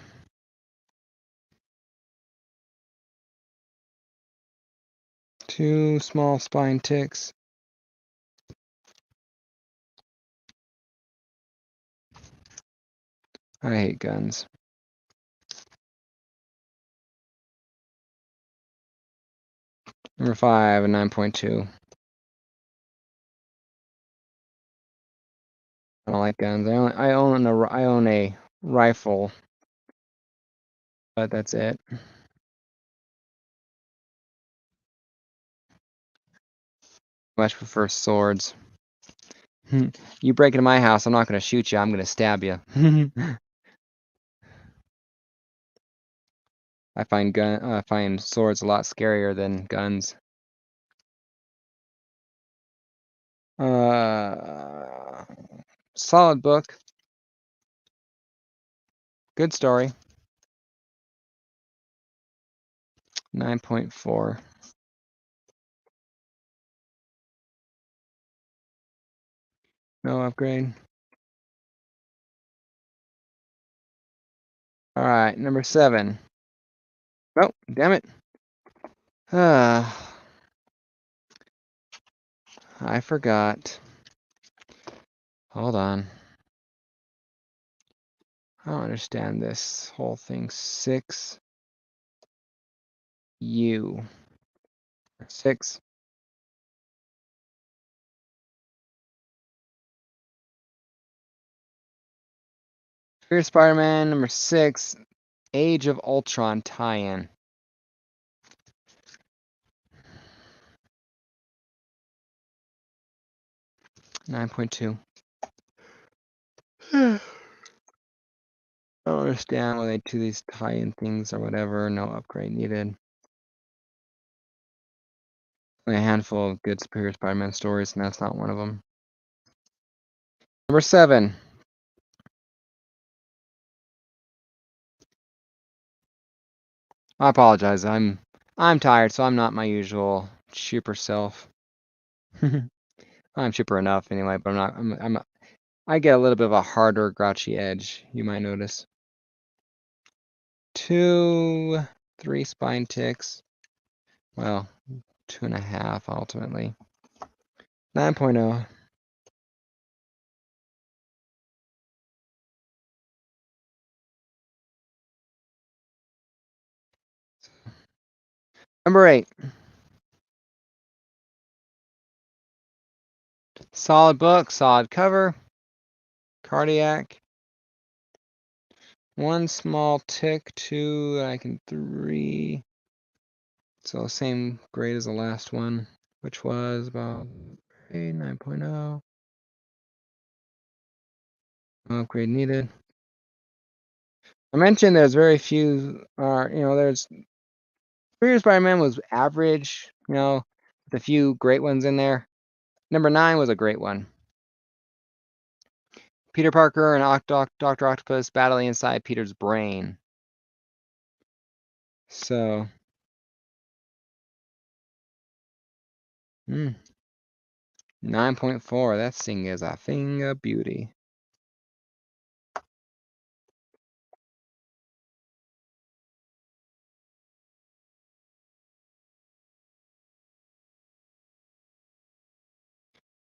Two small spine ticks. I hate guns. Number 5, a 9.2. I don't like guns. I own a rifle, but that's it. Much prefer swords. You break into my house, I'm not going to shoot you. I'm going to stab you. I find swords a lot scarier than guns. Solid book. Good story. 9.4. No upgrade. All right, number 7. Oh, damn it. I forgot. Hold on. I don't understand this whole thing. 6 U. 6. Superior Spider-Man number 6. Age of Ultron tie-in. $9.2. I don't understand why they do these tie-in things or whatever. No upgrade needed. Only a handful of good Superior Spider-Man stories, and that's not one of them. Number 7. I apologize. I'm tired, so I'm not my usual chipper self. I'm chipper enough anyway, but I get a little bit of a harder, grouchy edge, you might notice. 2, 3 spine ticks. Well, 2.5 ultimately. 9.0. Number 8. Solid book, solid cover. Cardiac. 1 small tick, 2, I can 3. So same grade as the last one, which was about 9.0. No upgrade needed. I mentioned there's very few, there's Superior Spider-Man was average, with a few great ones in there. Number 9 was a great one. Peter Parker and Dr. Octopus battling inside Peter's brain. So, 9.4. That thing is a thing of beauty.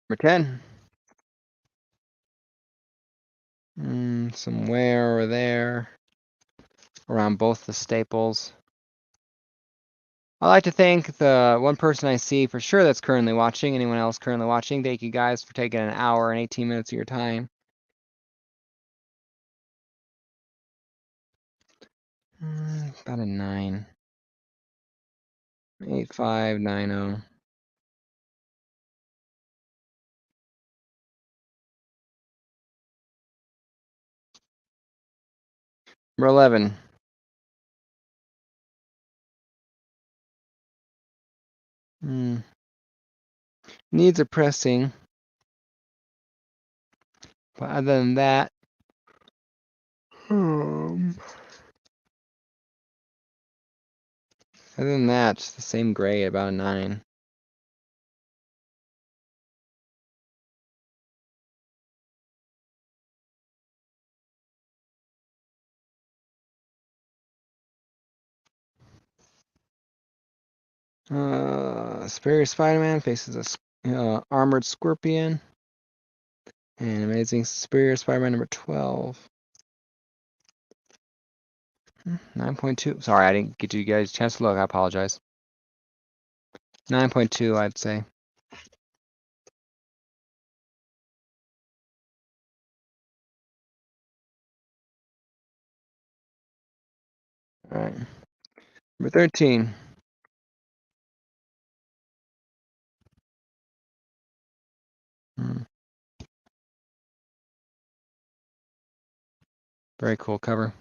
Number 10. Somewhere over there, around both the staples. I like to thank the one person I see for sure that's currently watching. Anyone else currently watching? Thank you guys for taking an hour and 18 minutes of your time. About a 9. 8590. Number 11. Needs a pressing. But other than that, it's the same grade, about a 9. Superior Spider-Man faces a armored scorpion. And Amazing Superior Spider-Man number 12. 9.2. Sorry, I didn't get you guys a chance to look. I apologize. 9.2, I'd say. All right. Number 13. Very cool cover.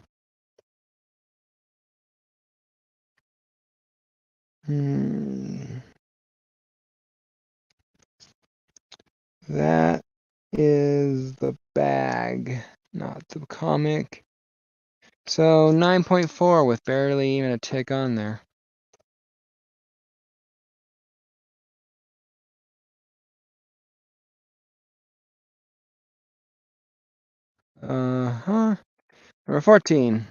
That is the bag, not the comic. So 9.4 with barely even a tick on there. Uh-huh. Number 14.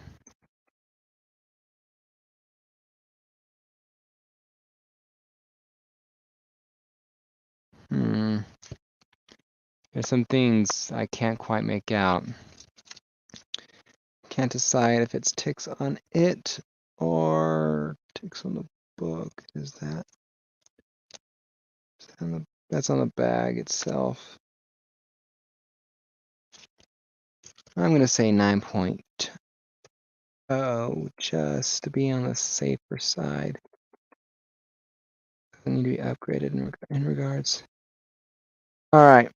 There's some things I can't quite make out. Can't decide if it's ticks on it or ticks on the book. Is that on the, that's on the bag itself. I'm gonna say 9.0 just to be on the safer side. Doesn't need to be upgraded in regards. All right,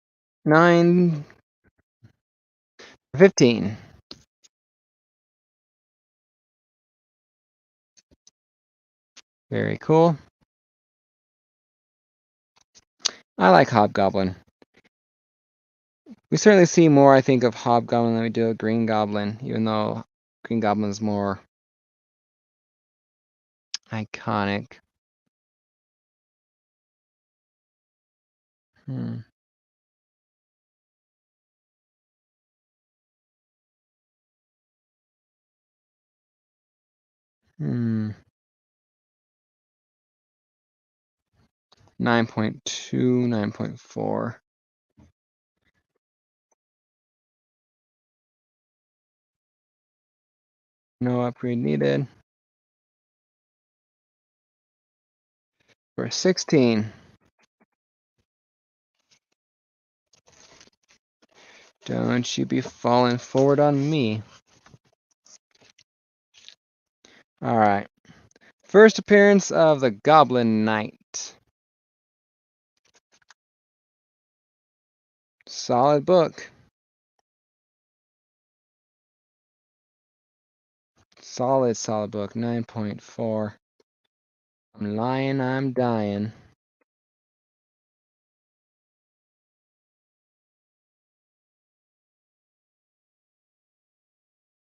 15. Very cool. I like Hobgoblin. We certainly see more, I think, of Hobgoblin than we do of Green Goblin, even though Green Goblin is more iconic. 9.2, 9.4. No upgrade needed. For 16. Don't you be falling forward on me. All right. First appearance of the Goblin Knight. Solid book. Solid book. 9.4. I'm lying, I'm dying.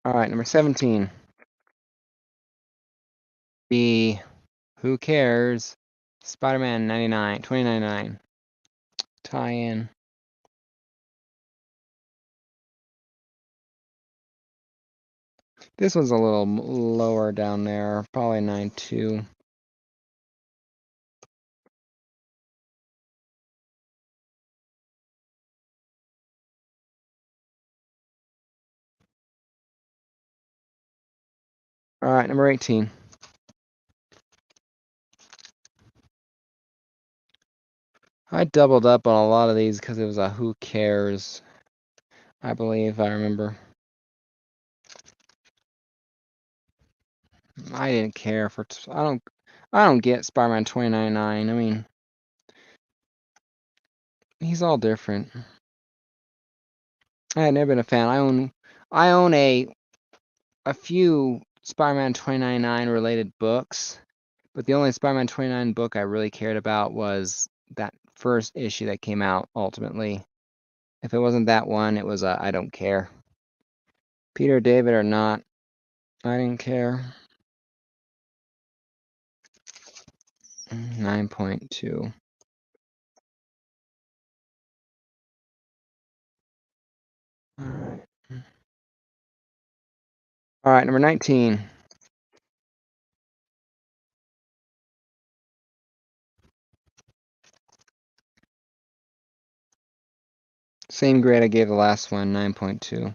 All right, number 17. The Who Cares? Spider-Man 2099. Tie-in. This one's a little lower down there, probably 9.2. All right, number 18. I doubled up on a lot of these because it was a Who Cares, I believe, I remember. I didn't care for. I don't get Spider-Man 2099. I mean, he's all different. I had never been a fan. I own a few Spider-Man 2099 related books, but the only Spider-Man 29 book I really cared about was that first issue that came out ultimately. If it wasn't that one, it was I don't care. Peter, David, or not, I didn't care. 9.2. All right. All right, number 19. Same grade I gave the last one, 9.2.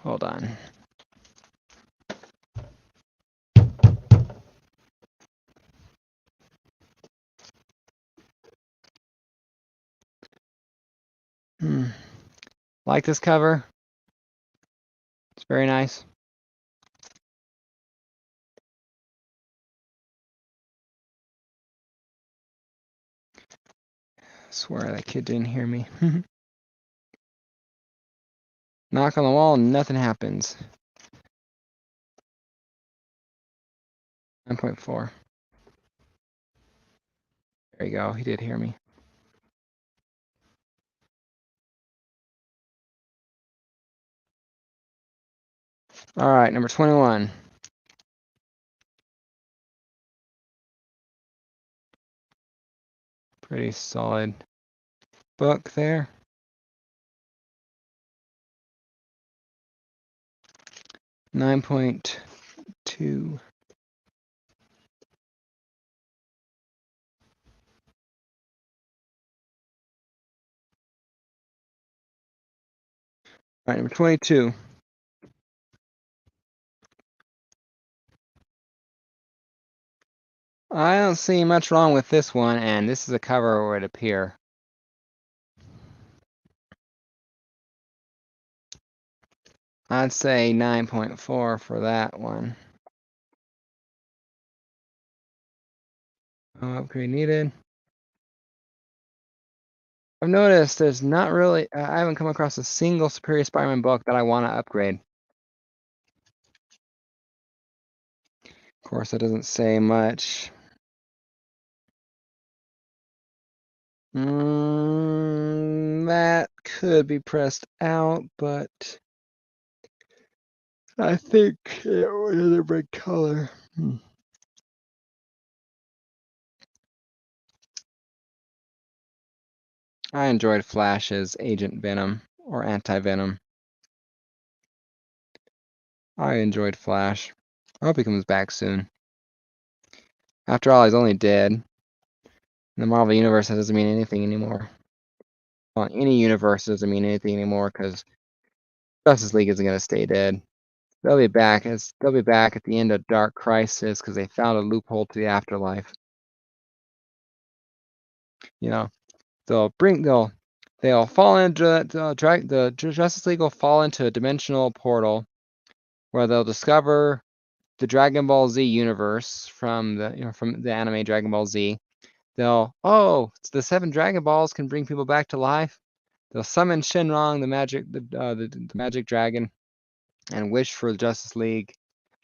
Hold on. Like this cover? It's very nice. swear that kid didn't hear me. Knock on the wall, nothing happens. 9.4. There you go, he did hear me. All right, number 21. Pretty solid book there. 9.2. All right, number 22. I don't see much wrong with this one, and this is a cover where it would appear. I'd say 9.4 for that one. No upgrade needed. I've noticed there's not really, I haven't come across a single Superior Spider-Man book that I want to upgrade. Of course, that doesn't say much. That could be pressed out, but I think it was a red color. I enjoyed Flash's Agent Venom or Anti-Venom. I enjoyed Flash. I hope he comes back soon. After all, he's only dead. In the Marvel Universe, that doesn't mean anything anymore. Well, any universe doesn't mean anything anymore because Justice League isn't going to stay dead. They'll be back at the end of Dark Crisis because they found a loophole to the afterlife. You know, they'll fall into the Justice League will fall into a dimensional portal where they'll discover the Dragon Ball Z universe from the anime Dragon Ball Z. They'll the 7 Dragon Balls can bring people back to life. They'll summon Shenron, the magic dragon, and wish for the Justice League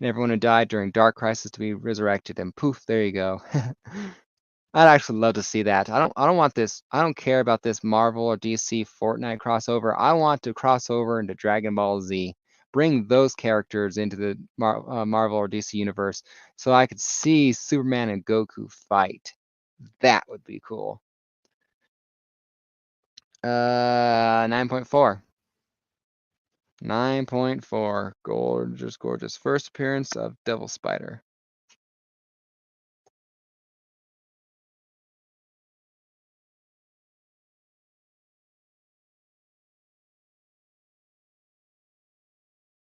and everyone who died during Dark Crisis to be resurrected. And poof, there you go. I'd actually love to see that. I don't want this. I don't care about this Marvel or DC Fortnite crossover. I want to cross over into Dragon Ball Z. Bring those characters into the Marvel or DC universe so I could see Superman and Goku fight. That would be cool. 9.4. 9.4. Gorgeous, gorgeous. First appearance of Devil Spider.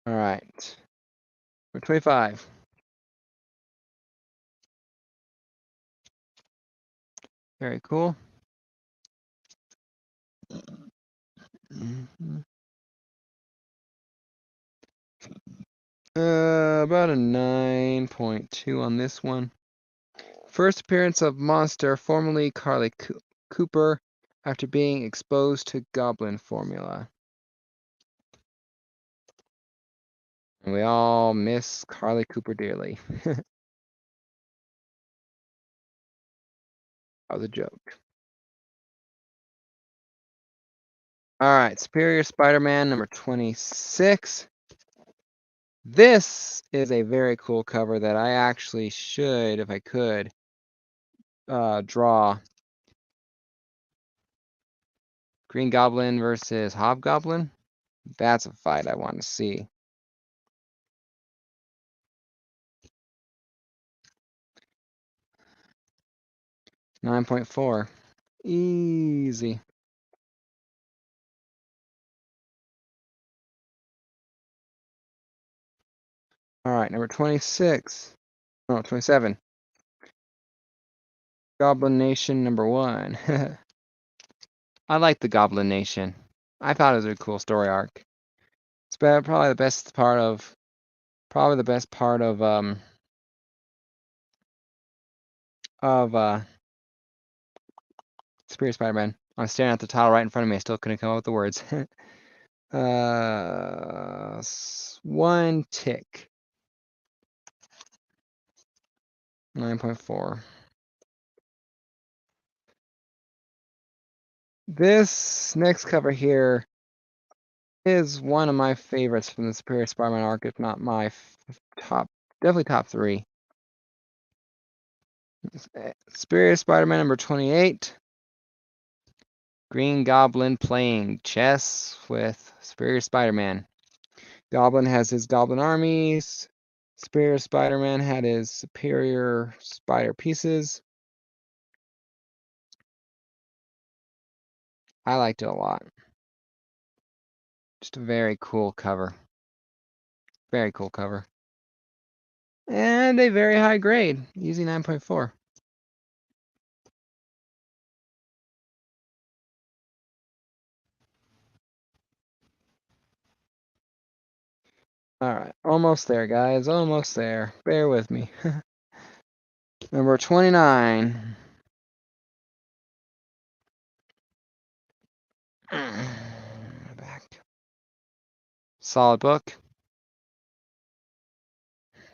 All right. Number 25. Very cool. About a 9.2 on this one. First appearance of Monster, formerly Carly Cooper, after being exposed to Goblin formula. And we all miss Carly Cooper dearly. That was a joke. All right, Superior Spider-Man number 26. This is a very cool cover that I actually should, if I could, draw. Green Goblin versus Hobgoblin. That's a fight I want to see. $9.4. Easy. All right, number 26. No, 27. Goblin Nation number 1. I like the Goblin Nation. I thought it was a cool story arc. It's probably the best part of Superior Spider-Man. I'm staring at the title right in front of me. I still couldn't come up with the words. One tick. 9.4. This next cover here is one of my favorites from the Superior Spider-Man arc, if not my definitely top 3. Superior Spider-Man number 28. Green Goblin playing chess with Superior Spider-Man. Goblin has his Goblin armies. Superior Spider-Man had his Superior Spider pieces. I liked it a lot. Just a very cool cover. Very cool cover. And a very high grade, easy 9.4. All right, almost there, guys. Almost there. Bear with me. Number 29. Back. Solid book.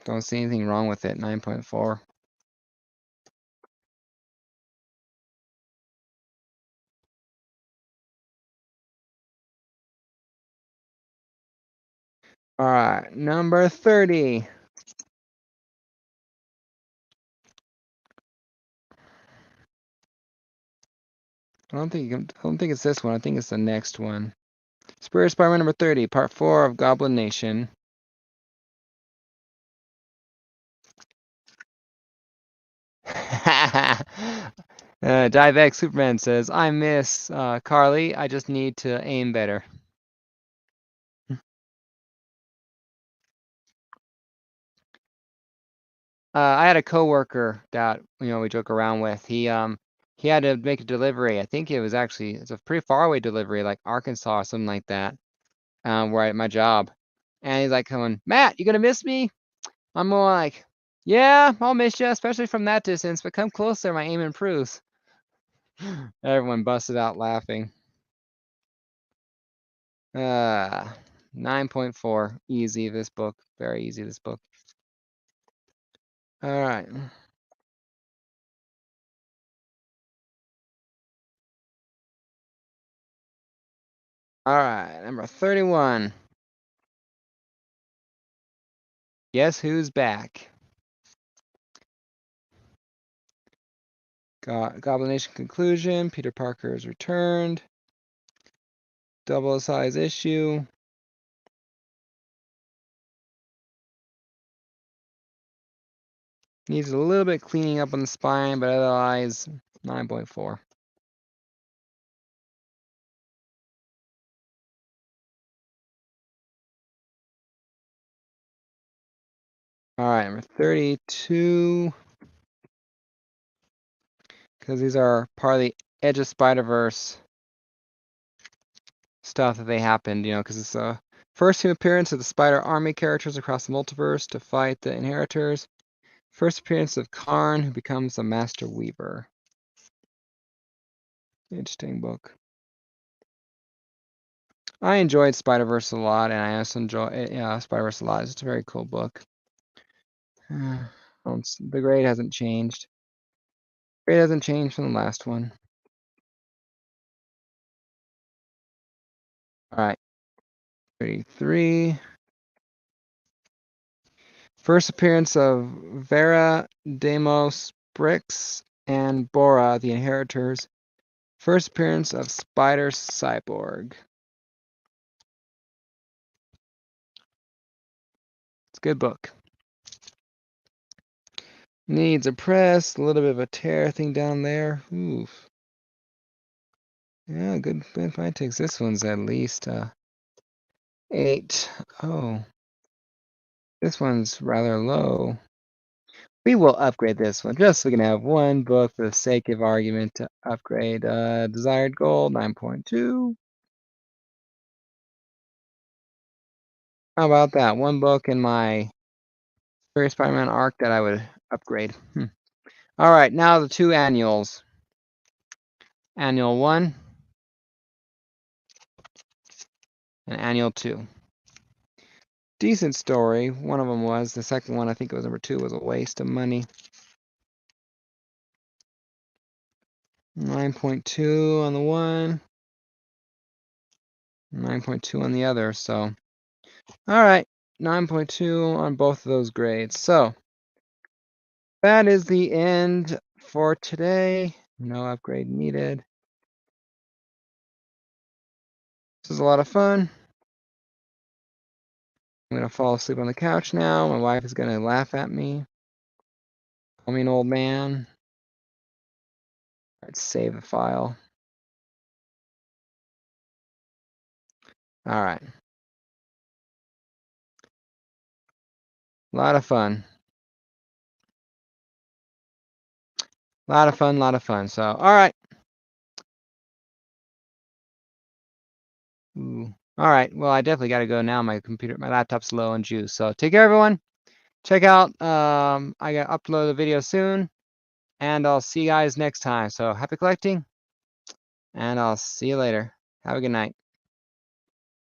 Don't see anything wrong with it. 9.4. All right, number 30. I don't think it's this one. I think it's the next one. Superior Spider-Man number 30, part 4 of Goblin Nation. Divex Superman says, I miss Carly. I just need to aim better. I had a coworker that we joke around with. He had to make a delivery. I think it's a pretty far away delivery, like Arkansas or something like that. Where at my job, and he's like, "Coming, Matt, you gonna miss me?" I'm more like, "Yeah, I'll miss you, especially from that distance. But come closer, my aim improves." Everyone busted out laughing. 9.4, easy. This book, very easy. This book. All right. All right, number 31. Guess who's back? Goblin Nation conclusion. Peter Parker is returned. Double size issue. Needs a little bit cleaning up on the spine, but otherwise 9.4. All right, number 32. Because these are part of the Edge of Spider-Verse stuff that they happened, because it's the first team appearance of the Spider Army characters across the multiverse to fight the Inheritors. First appearance of Karn, who becomes a Master Weaver. Interesting book. I enjoyed Spider-Verse a lot, and I also enjoy Spider-Verse a lot. It's a very cool book. The grade hasn't changed. The grade hasn't changed from the last one. All right, 33. First appearance of Vera, Deimos, Brix, and Bora, the Inheritors. First appearance of Spider Cyborg. It's a good book. Needs a press, a little bit of a tear thing down there. Oof. Yeah, good fight takes. This one's at least 8. Oh. This one's rather low. We will upgrade this one, just so we can have one book for the sake of argument to upgrade. Desired goal, 9.2. How about that? One book in my Superior Spider-Man arc that I would upgrade. All right, now the 2 annuals. Annual 1, and Annual 2. Decent story. One of them was. The second one, I think it was number 2, was a waste of money. 9.2 on the one. 9.2 on the other. So, all right. 9.2 on both of those grades. So, that is the end for today. No upgrade needed. This is a lot of fun. I'm going to fall asleep on the couch now. My wife is going to laugh at me. Call me an old man. Let's save the file. All right. A lot of fun. A lot of fun, lot of fun. So, all right. Ooh. All right. Well, I definitely got to go now. My laptop's low on juice. So take care, everyone. Check out. I got to upload the video soon, and I'll see you guys next time. So happy collecting, and I'll see you later. Have a good night.